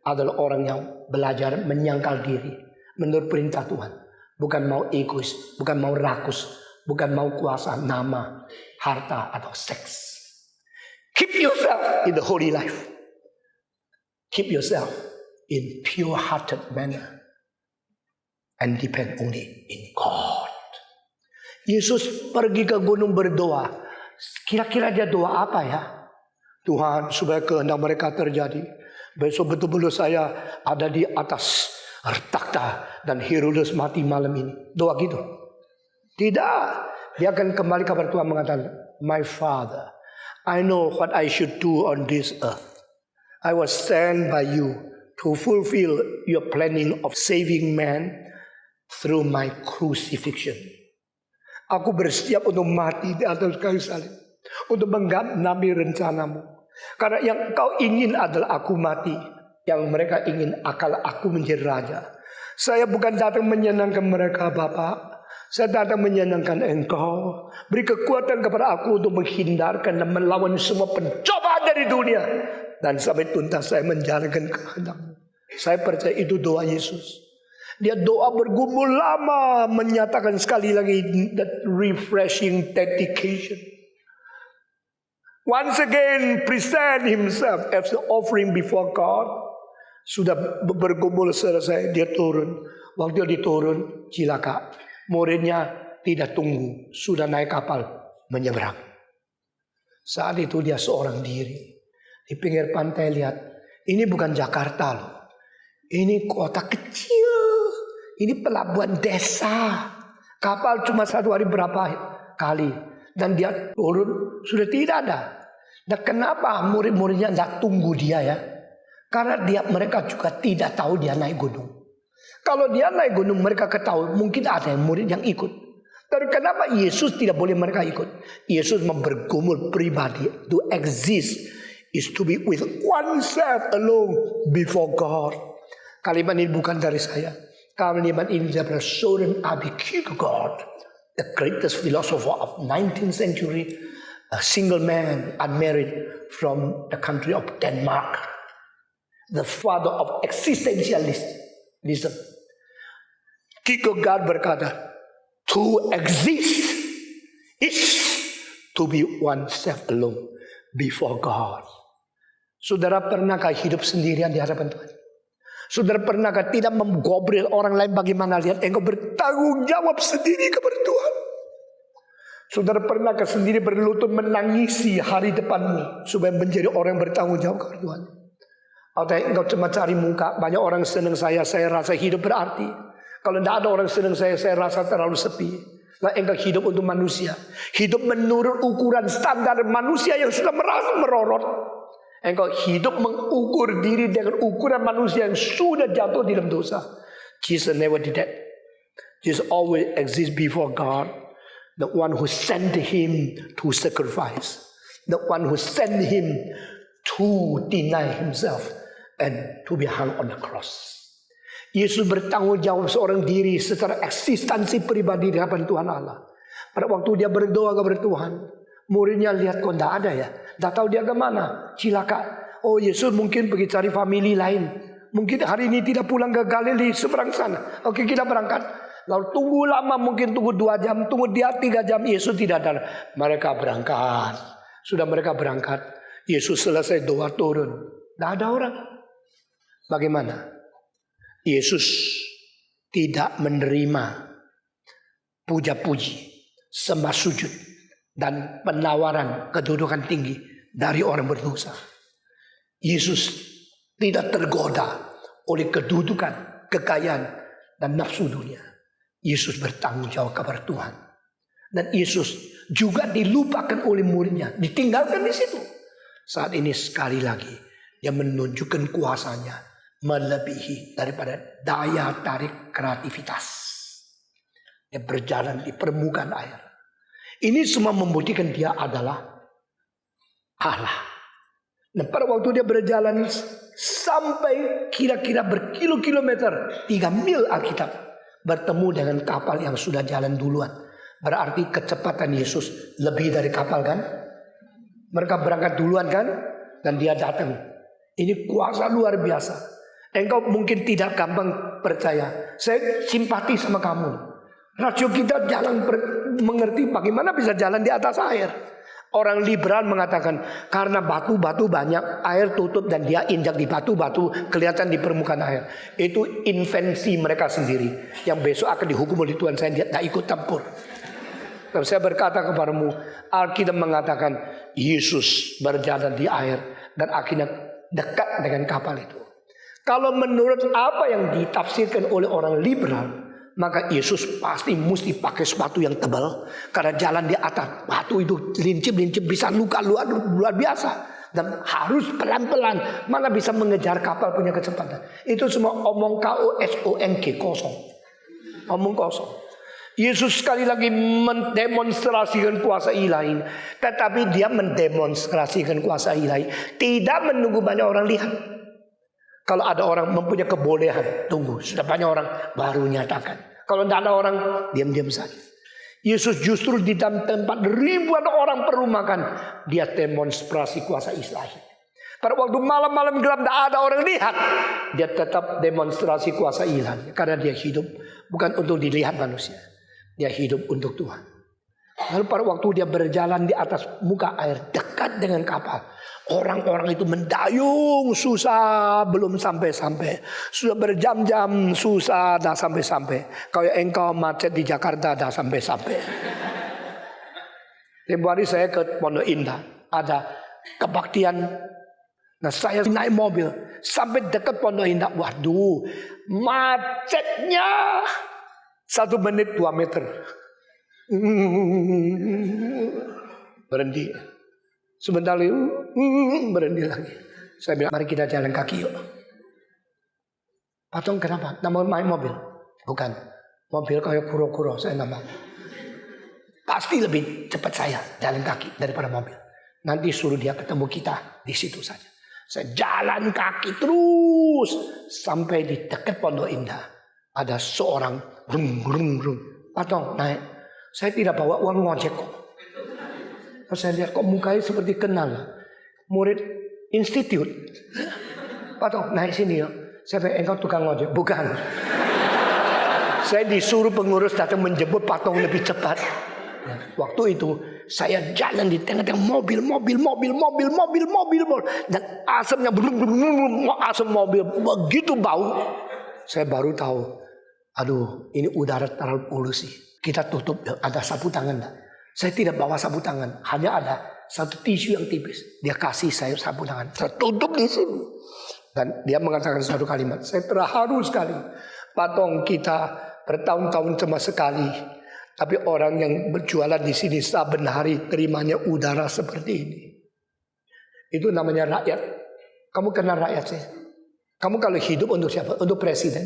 adalah orang yang belajar menyangkal diri menurut perintah Tuhan. Bukan mau egois, bukan mau rakus, bukan mau kuasa, nama, harta, atau seks. Keep yourself in the holy life. Keep yourself in pure-hearted manner. And depend only in God. Yesus pergi ke gunung berdoa. Kira-kira dia doa apa ya? Tuhan, supaya kehendak mereka terjadi. Besok betul-betul saya ada di atas takhta dan Herodes mati malam ini. Doa gitu? Tidak. Dia akan kembali kepada Tuhan mengatakan, My Father, I know what I should do on this earth. I was sent by you to fulfill your planning of saving man through my crucifixion. Aku bersiap untuk mati di atas kayu salib, untuk menggenapi rencanamu. Karena yang kau ingin adalah aku mati, yang mereka ingin akal aku menjadi raja. Saya bukan datang menyenangkan mereka, Bapa. Saya datang menyenangkan engkau. Beri kekuatan kepada aku untuk menghindarkan dan melawan semua pencobaan dari dunia. Dan sampai tuntas saya menjalankan kehendakmu. Saya percaya itu doa Yesus. Dia doa bergumul lama, menyatakan sekali lagi that refreshing dedication. Once again present himself as the offering before God. Sudah bergumul selesai, dia turun. Waktu dia turun, cilaka. Muridnya tidak tunggu, sudah naik kapal menyeberang. Saat itu dia seorang diri. Di pinggir pantai lihat, ini bukan Jakarta loh. Ini kota kecil. Ini pelabuhan desa. Kapal cuma 1 hari berapa kali. Dan dia turun sudah tidak ada. Dan kenapa murid-muridnya tidak tunggu dia ya? Karena mereka juga tidak tahu dia naik gunung. Kalau dia naik gunung mereka ketahui mungkin ada yang murid yang ikut. Tapi kenapa Yesus tidak boleh mereka ikut? Yesus bergumul pribadi. To exist is to be with oneself alone before God. Kalimat ini bukan dari saya. Kalimat ini dari Søren Egil Kierkegaard, the greatest philosopher of 19th century, a single man, unmarried, from the country of Denmark, the father of existentialism. Kierkegaard berkata, to exist is to be oneself alone before God. Saudara pernahkah hidup sendirian di hadapan Tuhan? Saudara pernahkah tidak menggobrol orang lain bagaimana lihat engkau bertanggung jawab sendiri kepada Tuhan? Saudara pernahkah sendiri berlutut menangisi hari depanmu supaya menjadi orang yang bertanggung jawab kepada Tuhan? Atau engkau cuma cari muka, banyak orang senang saya rasa hidup berarti. Kalau tidak ada orang senang saya rasa terlalu sepi. Nah, engkau hidup untuk manusia. Hidup menurut ukuran standar manusia yang sudah merasa merorot. Engkau hidup mengukur diri dengan ukuran manusia yang sudah jatuh di dalam dosa. Jesus never did that. Jesus always exists before God. The one who sent him to sacrifice. The one who sent him to deny himself and to be hung on the cross. Yesus bertanggung jawab seorang diri secara eksistensi pribadi di hadapan Tuhan Allah. Pada waktu dia berdoa kepada Tuhan, muridnya lihat kok tidak ada ya. Tidak tahu dia kemana. Cilaka. Oh Yesus mungkin pergi cari famili lain. Mungkin hari ini tidak pulang ke Galilea seberang sana. Oke kita berangkat. Lalu tunggu lama, mungkin tunggu 2 jam. Tunggu dia 3 jam. Yesus tidak ada. Mereka berangkat. Sudah mereka berangkat. Yesus selesai doa turun. Tidak ada orang. Bagaimana? Yesus tidak menerima puja-puji, sembah sujud, dan penawaran kedudukan tinggi dari orang berdosa. Yesus tidak tergoda oleh kedudukan, kekayaan, dan nafsu dunia. Yesus bertanggung jawab kepada Tuhan. Dan Yesus juga dilupakan oleh muridnya, ditinggalkan di situ. Saat ini sekali lagi dia menunjukkan kuasanya melebihi daripada daya tarik kreativitas. Dia berjalan di permukaan air. Ini semua membuktikan dia adalah Allah. Dan pada waktu dia berjalan sampai kira-kira berkilo-kilometer, 3 mil Alkitab, bertemu dengan kapal yang sudah jalan duluan. Berarti kecepatan Yesus lebih dari kapal kan? Mereka berangkat duluan kan? Dan dia datang. Ini kuasa luar biasa. Engkau mungkin tidak gampang percaya. Saya simpati sama kamu. Rasio kita jalan mengerti bagaimana bisa jalan di atas air. Orang liberal mengatakan karena batu-batu banyak, air tutup dan dia injak di batu-batu kelihatan di permukaan air. Itu invensi mereka sendiri yang besok akan dihukum oleh Tuhan. Saya tidak ikut campur. Dan saya berkata kepadamu, Alkitab mengatakan Yesus berjalan di air dan akhirnya dekat dengan kapal itu. Kalau menurut apa yang ditafsirkan oleh orang liberal, maka Yesus pasti mesti pakai sepatu yang tebal. Karena jalan di atas batu itu lincip-lincip bisa luka luar biasa. Dan harus pelan-pelan. Mana bisa mengejar kapal punya kecepatan. Itu semua omong KOSONG, kosong. Omong kosong. Yesus sekali lagi mendemonstrasikan kuasa ilahi. Tetapi dia mendemonstrasikan kuasa ilahi tidak menunggu banyak orang lihat. Kalau ada orang mempunyai kebolehan, tunggu. Sudah banyak orang baru nyatakan. Kalau tidak ada orang, diam-diam saja. Yesus justru di dalam tempat ribuan orang perlu makan, dia demonstrasi kuasa ilahi. Pada waktu malam-malam gelap tidak ada orang lihat, dia tetap demonstrasi kuasa ilahi. Karena dia hidup bukan untuk dilihat manusia. Dia hidup untuk Tuhan. Lalu pada waktu dia berjalan di atas muka air dekat dengan kapal, orang-orang itu mendayung susah belum sampai-sampai. Sudah berjam-jam susah dah sampai-sampai. Kayak engkau macet di Jakarta dah sampai-sampai. Tempoh hari saya ke Pondok Indah, ada kebaktian. Nah saya naik mobil sampai dekat Pondok Indah. Waduh, macetnya 1 menit 2 meter. Berhenti. Sebentar lagi berhenti lagi. Saya bilang, mari kita jalan kaki yuk. Patong kenapa? Nggak mau main mobil? Bukan. Mobil kayak kuro-kuro, saya nggak mau. Pasti lebih cepat saya jalan kaki daripada mobil. Nanti suruh dia ketemu kita di situ saja. Saya jalan kaki terus sampai di dekat Pondok Indah. Ada seorang Patong naik. Saya tidak bawa uang ngojek kok. Saya lihat kok mukanya seperti kenal. Murid institut. Patong naik sini ya. Saya bilang engkau tukang ngojek. Bukan. Saya disuruh pengurus datang menjemput Patong lebih cepat. Waktu itu saya jalan di tengah-tengah mobil. Dan asapnya asap mobil begitu bau. Saya baru tahu. Aduh, ini udara terlalu polusi. Kita tutup, ada sapu tangan. Saya tidak bawa sapu tangan, hanya ada satu tisu yang tipis. Dia kasih saya sapu tangan, saya tutup di sini. Dan dia mengatakan satu kalimat, saya terharu sekali. Patong kita bertahun-tahun cuma sekali, tapi orang yang berjualan di sini saben hari terimanya udara seperti ini. Itu namanya rakyat. Kamu kenal rakyat sih? Kamu kalau hidup untuk siapa? Untuk presiden,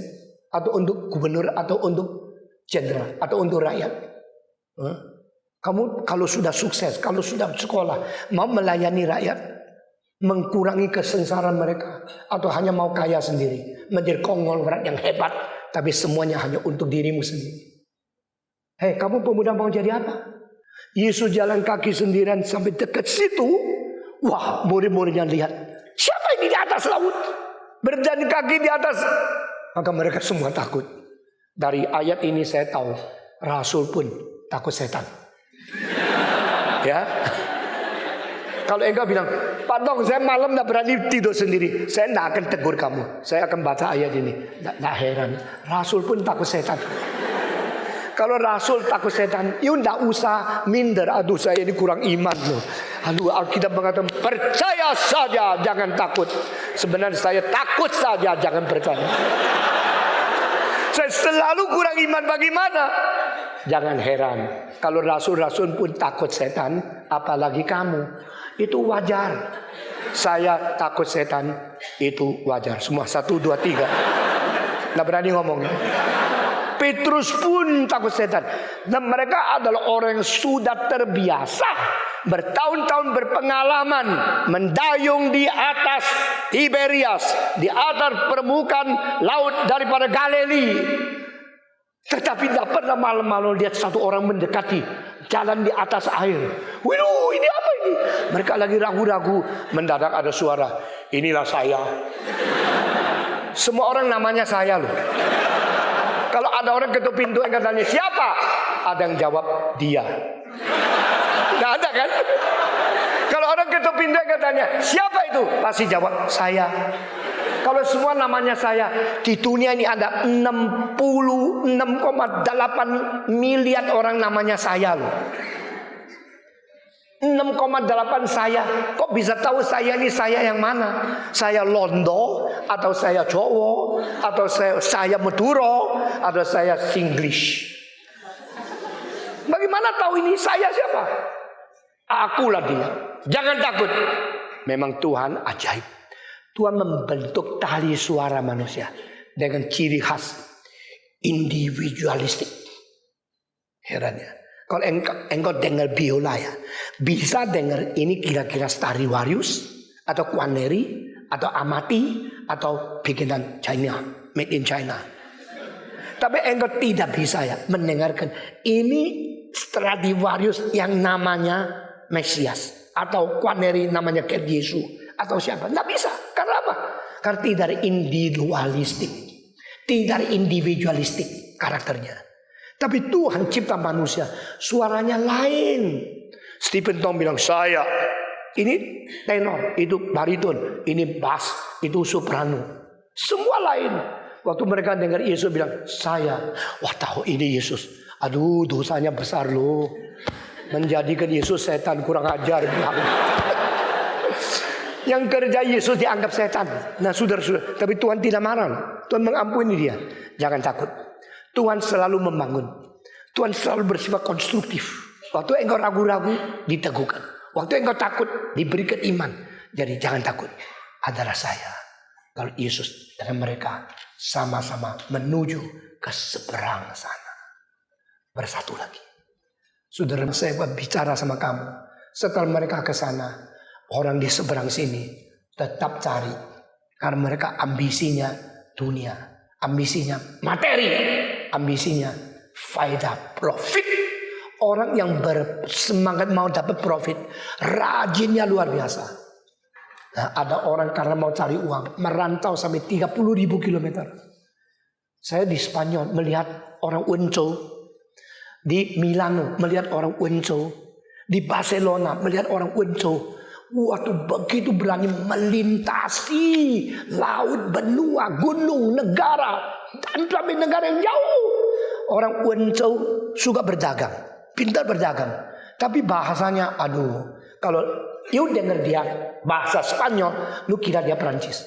atau untuk gubernur, atau untuk jenderal, atau untuk rakyat? Kamu kalau sudah sukses, kalau sudah sekolah, mau melayani rakyat, mengurangi kesengsaraan mereka, atau hanya mau kaya sendiri, menjadi konglomerat yang hebat, tapi semuanya hanya untuk dirimu sendiri. Hei, kamu pemuda mau jadi apa? Yesus jalan kaki sendirian sampai dekat situ. Wah, murid-muridnya lihat, siapa ini di atas laut? Berjalan kaki di atas. Maka mereka semua takut. Dari ayat ini saya tahu, Rasul pun takut setan. Ya, Kalau engkau bilang, Pak Dong, saya malam tidak berani tidur sendiri, saya tidak akan tegur kamu. Saya akan baca ayat ini. Tidak heran, Rasul pun takut setan. Kalau Rasul takut setan, you tidak usah minder. Aduh, saya ini kurang iman loh. Aduh, Alkitab mengatakan, percaya saja, jangan takut. Sebenarnya saya takut saja, jangan percaya. Saya selalu kurang iman, bagaimana? Jangan heran. Kalau rasul-rasul pun takut setan, apalagi kamu. Itu wajar. Saya takut setan, itu wajar. Semua 1, 2, 3. Nggak berani ngomong. Petrus pun takut setan. Dan mereka adalah orang yang sudah terbiasa, bertahun-tahun berpengalaman mendayung di atas Tiberias, di atas permukaan laut daripada Galilea. Tetapi tidak pernah malam-malam lihat satu orang mendekati, jalan di atas air. Waduh, ini apa ini? Mereka lagi ragu-ragu. Mendadak ada suara, inilah saya. Semua orang namanya saya loh. Kalau ada orang ketuk pintu yang katanya siapa? Ada yang jawab dia. Nggak ada kan? Kalau orang ketuk pintu yang katanya siapa itu? Pasti jawab saya. Kalau semua namanya saya, di dunia ini ada 66,8 miliar orang namanya saya loh. 6,8 saya. Kok bisa tahu saya ini saya yang mana? Saya Londo, atau saya Jawa, atau saya Madura, atau saya Singlish. Bagaimana tahu ini saya siapa? Akulah dia. Jangan takut. Memang Tuhan ajaib. Tuhan membentuk tali suara manusia dengan ciri khas individualistik. Herannya, kalau engkau dengar biola ya, bisa dengar ini kira-kira Stradivarius atau Guarneri atau Amati atau bikinan China, made in China. Tapi engkau tidak bisa ya mendengarkan ini Stradivarius yang namanya Mesias atau Guarneri namanya Ket Yesus atau siapa. Tidak bisa. Karena apa? Karena tidak individualistik, tidak individualistik karakternya. Tapi Tuhan cipta manusia, suaranya lain. Stephen Tom bilang saya, ini tenor, itu bariton, ini bass, itu soprano. Semua lain. Waktu mereka dengar Yesus bilang saya, wah tahu ini Yesus. Aduh dosanya besar loh. Menjadikan Yesus setan kurang ajar. Yang kerja Yesus dianggap setan. Nah saudara-saudara, tapi Tuhan tidak marah. Tuhan mengampuni dia. Jangan takut. Tuhan selalu membangun. Tuhan selalu bersifat konstruktif. Waktu engkau ragu-ragu, diteguhkan. Waktu engkau takut, diberikan iman. Jadi jangan takut. Adalah saya. Kalau Yesus dan mereka sama-sama menuju ke seberang sana. Bersatu lagi. Saudara, saya bicara sama kamu. Setelah mereka ke sana, orang di seberang sini tetap cari. Karena mereka ambisinya dunia. Ambisinya materi. Ambisinya faedah, profit. Orang yang bersemangat mau dapat profit, rajinnya luar biasa. Nah, ada orang karena mau cari uang, merantau sampai 30.000 kilometer. Saya di Spanyol melihat orang Unco. Di Milano melihat orang Unco. Di Barcelona melihat orang Unco. Waktu begitu berani melintasi laut, benua, gunung, negara, dan sampai negara yang jauh. Orang Unco suka berdagang, pintar berdagang. Tapi bahasanya, aduh, kalau you dengar dia bahasa Spanyol, lu kira dia Perancis.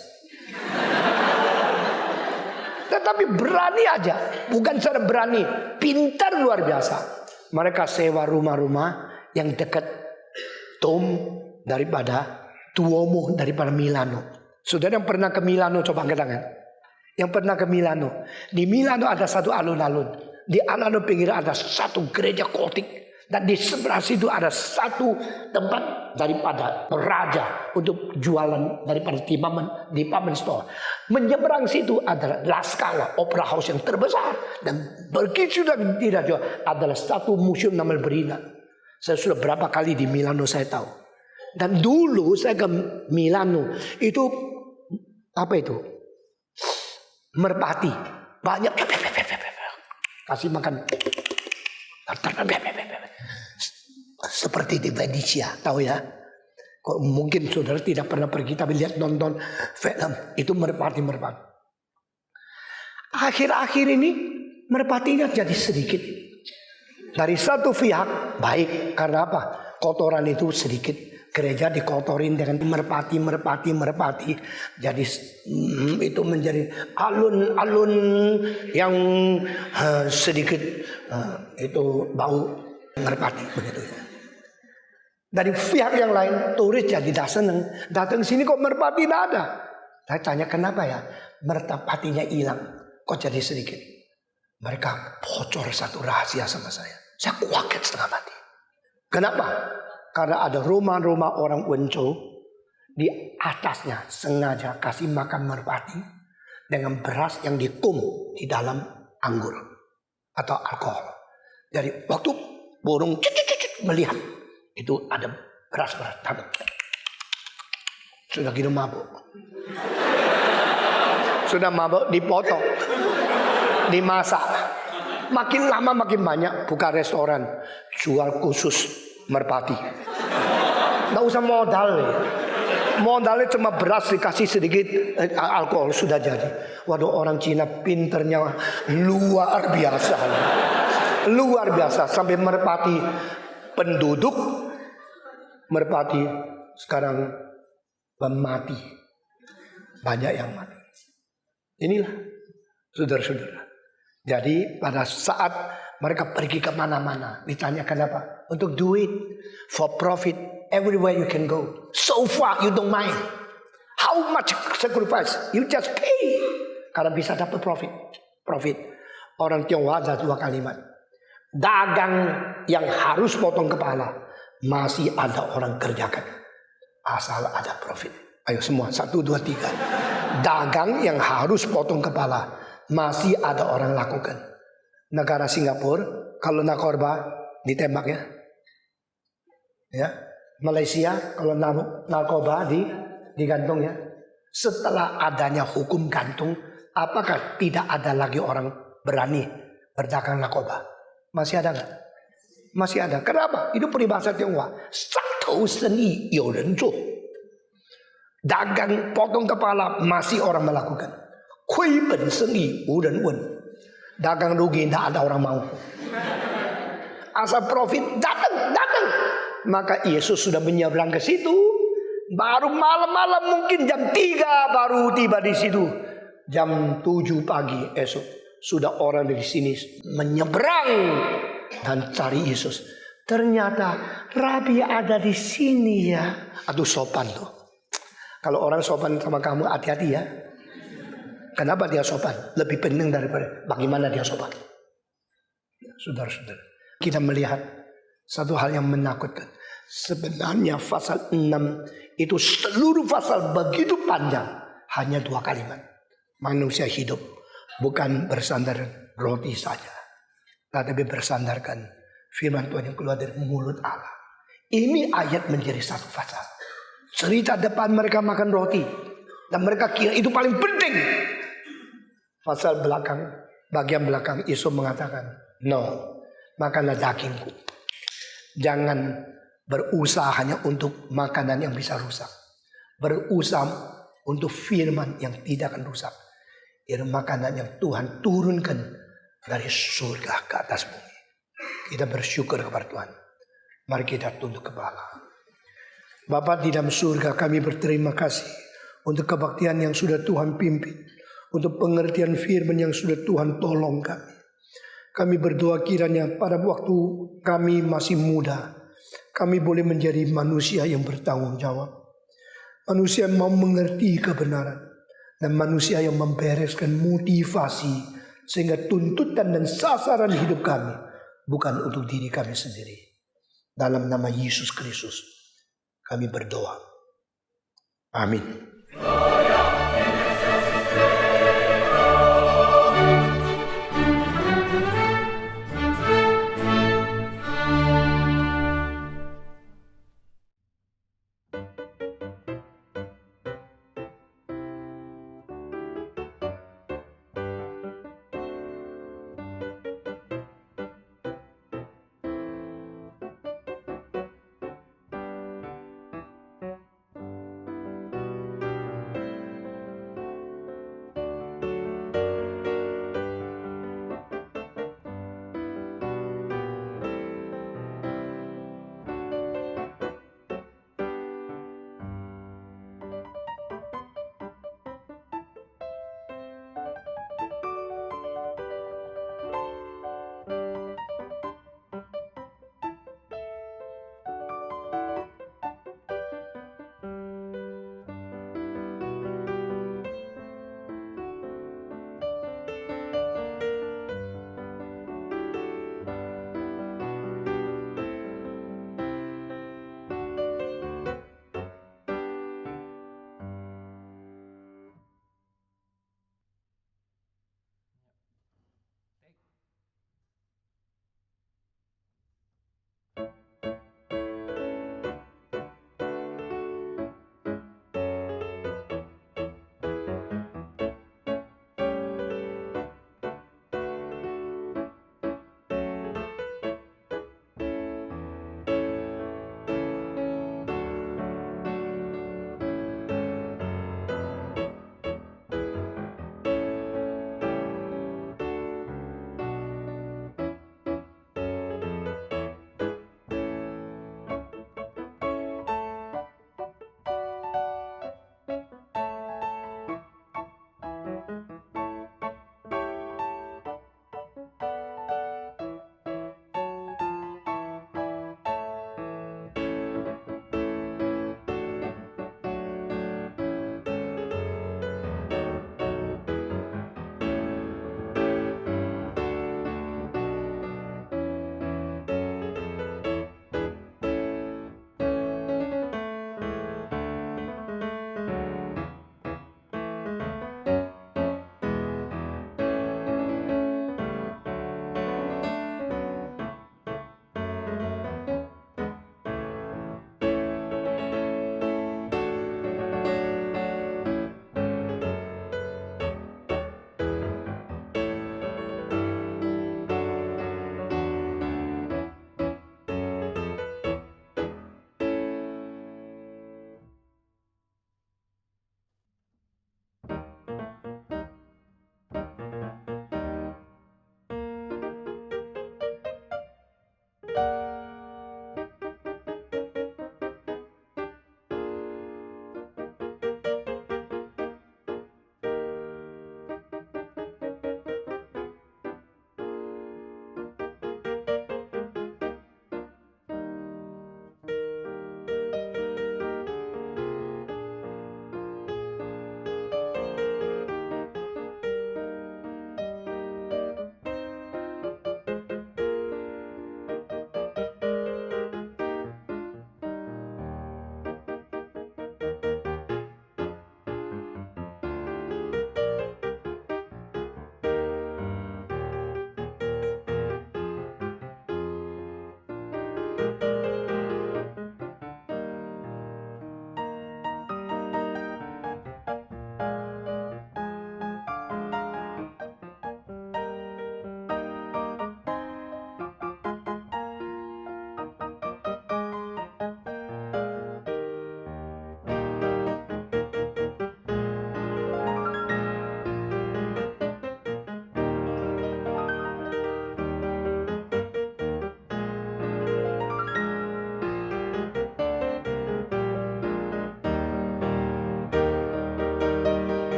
Tetapi berani aja, bukan secara berani, pintar luar biasa. Mereka sewa rumah-rumah yang dekat daripada Duomo daripada Milano. Saudara yang pernah ke Milano coba angkat tangan. Yang pernah ke Milano. Di Milano ada satu alun-alun. Di alun-alun pinggir ada satu gereja gotik. Dan di sebelah situ ada satu tempat daripada raja untuk jualan daripada department store. Menyeberang situ adalah La Scala, opera house yang terbesar. Dan begitu dan tidak jauh adalah satu museum namanya Brina. Saya sudah berapa kali di Milano saya tahu. Dan dulu saya ke Milano itu apa itu? Merpati. Banyak kasih makan. Seperti di Venesia, tahu ya? Kok mungkin saudara tidak pernah pergi tapi lihat nonton film itu merpati. Akhir-akhir ini merpatinya jadi sedikit. Dari satu pihak baik karena apa? Kotoran itu sedikit. Gereja dikotorin dengan merpati. Jadi itu menjadi alun-alun yang sedikit itu bau merpati begitu ya. Dari pihak yang lain turis jadi datang sini kok merpati tidak ada. Saya tanya kenapa ya? Merpatinya hilang. Kok jadi sedikit? Mereka bocor satu rahasia sama saya. Saya kaget setengah mati. Kenapa? Karena ada rumah-rumah orang Wenco di atasnya sengaja kasih makan merpati dengan beras yang dikum di dalam anggur atau alkohol. Jadi waktu burung melihat itu ada beras tabung. Sudah gitu mabuk. Sudah mabuk dipotong, dimasak. Makin lama makin banyak buka restoran jual khusus merpati. Nggak usah modal ya. Modalnya cuma beras dikasih sedikit alkohol sudah jadi. Waduh orang Cina pinternya luar biasa. Luar biasa sampai merpati penduduk merpati sekarang mati. Banyak yang mati. Inilah saudara-saudara. Jadi pada saat mereka pergi ke mana-mana ditanya kenapa? Untuk duit, for profit, everywhere you can go. So far you don't mind. How much sacrifice? You just pay. Karena bisa dapat profit. Orang Tionghoa ada 2 kalimat. Dagang yang harus potong kepala masih ada orang kerjakan asal ada profit. Ayo semua 1, 2, 3. Dagang yang harus potong kepala masih ada orang lakukan. Negara Singapura kalau narkoba ditembak ya. Malaysia kalau narkoba digantung ya. Setelah adanya hukum gantung, apakah tidak ada lagi orang berani berdagang narkoba? Masih ada nggak? Masih ada. Kenapa? Itu peribahasa Tionghoa. Satu seni有人做. Dagang potong kepala masih orang melakukan. 亏本生意无人问. Dagang rugi tidak ada orang mau. Asal profit datang. Maka Yesus sudah menyeberang ke situ. Baru malam-malam mungkin jam 3 baru tiba di situ. Jam 7 pagi esok sudah orang dari sini menyeberang dan cari Yesus. Ternyata Rabi ada di sini ya. Aduh sopan tuh. Kalau orang sopan sama kamu hati-hati ya. Kenapa dia sopan? Lebih penting daripada bagaimana dia sopan. Saudara-saudara, kita melihat satu hal yang menakutkan. Sebenarnya pasal 6 itu seluruh pasal begitu panjang. Hanya 2 kalimat. Manusia hidup bukan bersandar roti saja, tetapi bersandarkan firman Tuhan yang keluar dari mulut Allah. Ini ayat menjadi satu pasal. Cerita depan mereka makan roti dan mereka kira itu paling penting. Pasal belakang, bagian belakang Yesus mengatakan, no, makanlah dagingku. Jangan berusaha hanya untuk makanan yang bisa rusak. Berusaha untuk firman yang tidak akan rusak. Itu makanan yang Tuhan turunkan dari surga ke atas bumi. Kita bersyukur kepada Tuhan. Mari kita tunduk kepala. Bapa di dalam surga, kami berterima kasih untuk kebaktian yang sudah Tuhan pimpin. Untuk pengertian firman yang sudah Tuhan tolong kami. Kami berdoa kiranya pada waktu kami masih muda, kami boleh menjadi manusia yang bertanggung jawab. Manusia yang mau mengerti kebenaran. Dan manusia yang membereskan motivasi. Sehingga tuntutan dan sasaran hidup kami bukan untuk diri kami sendiri. Dalam nama Yesus Kristus kami berdoa. Amin.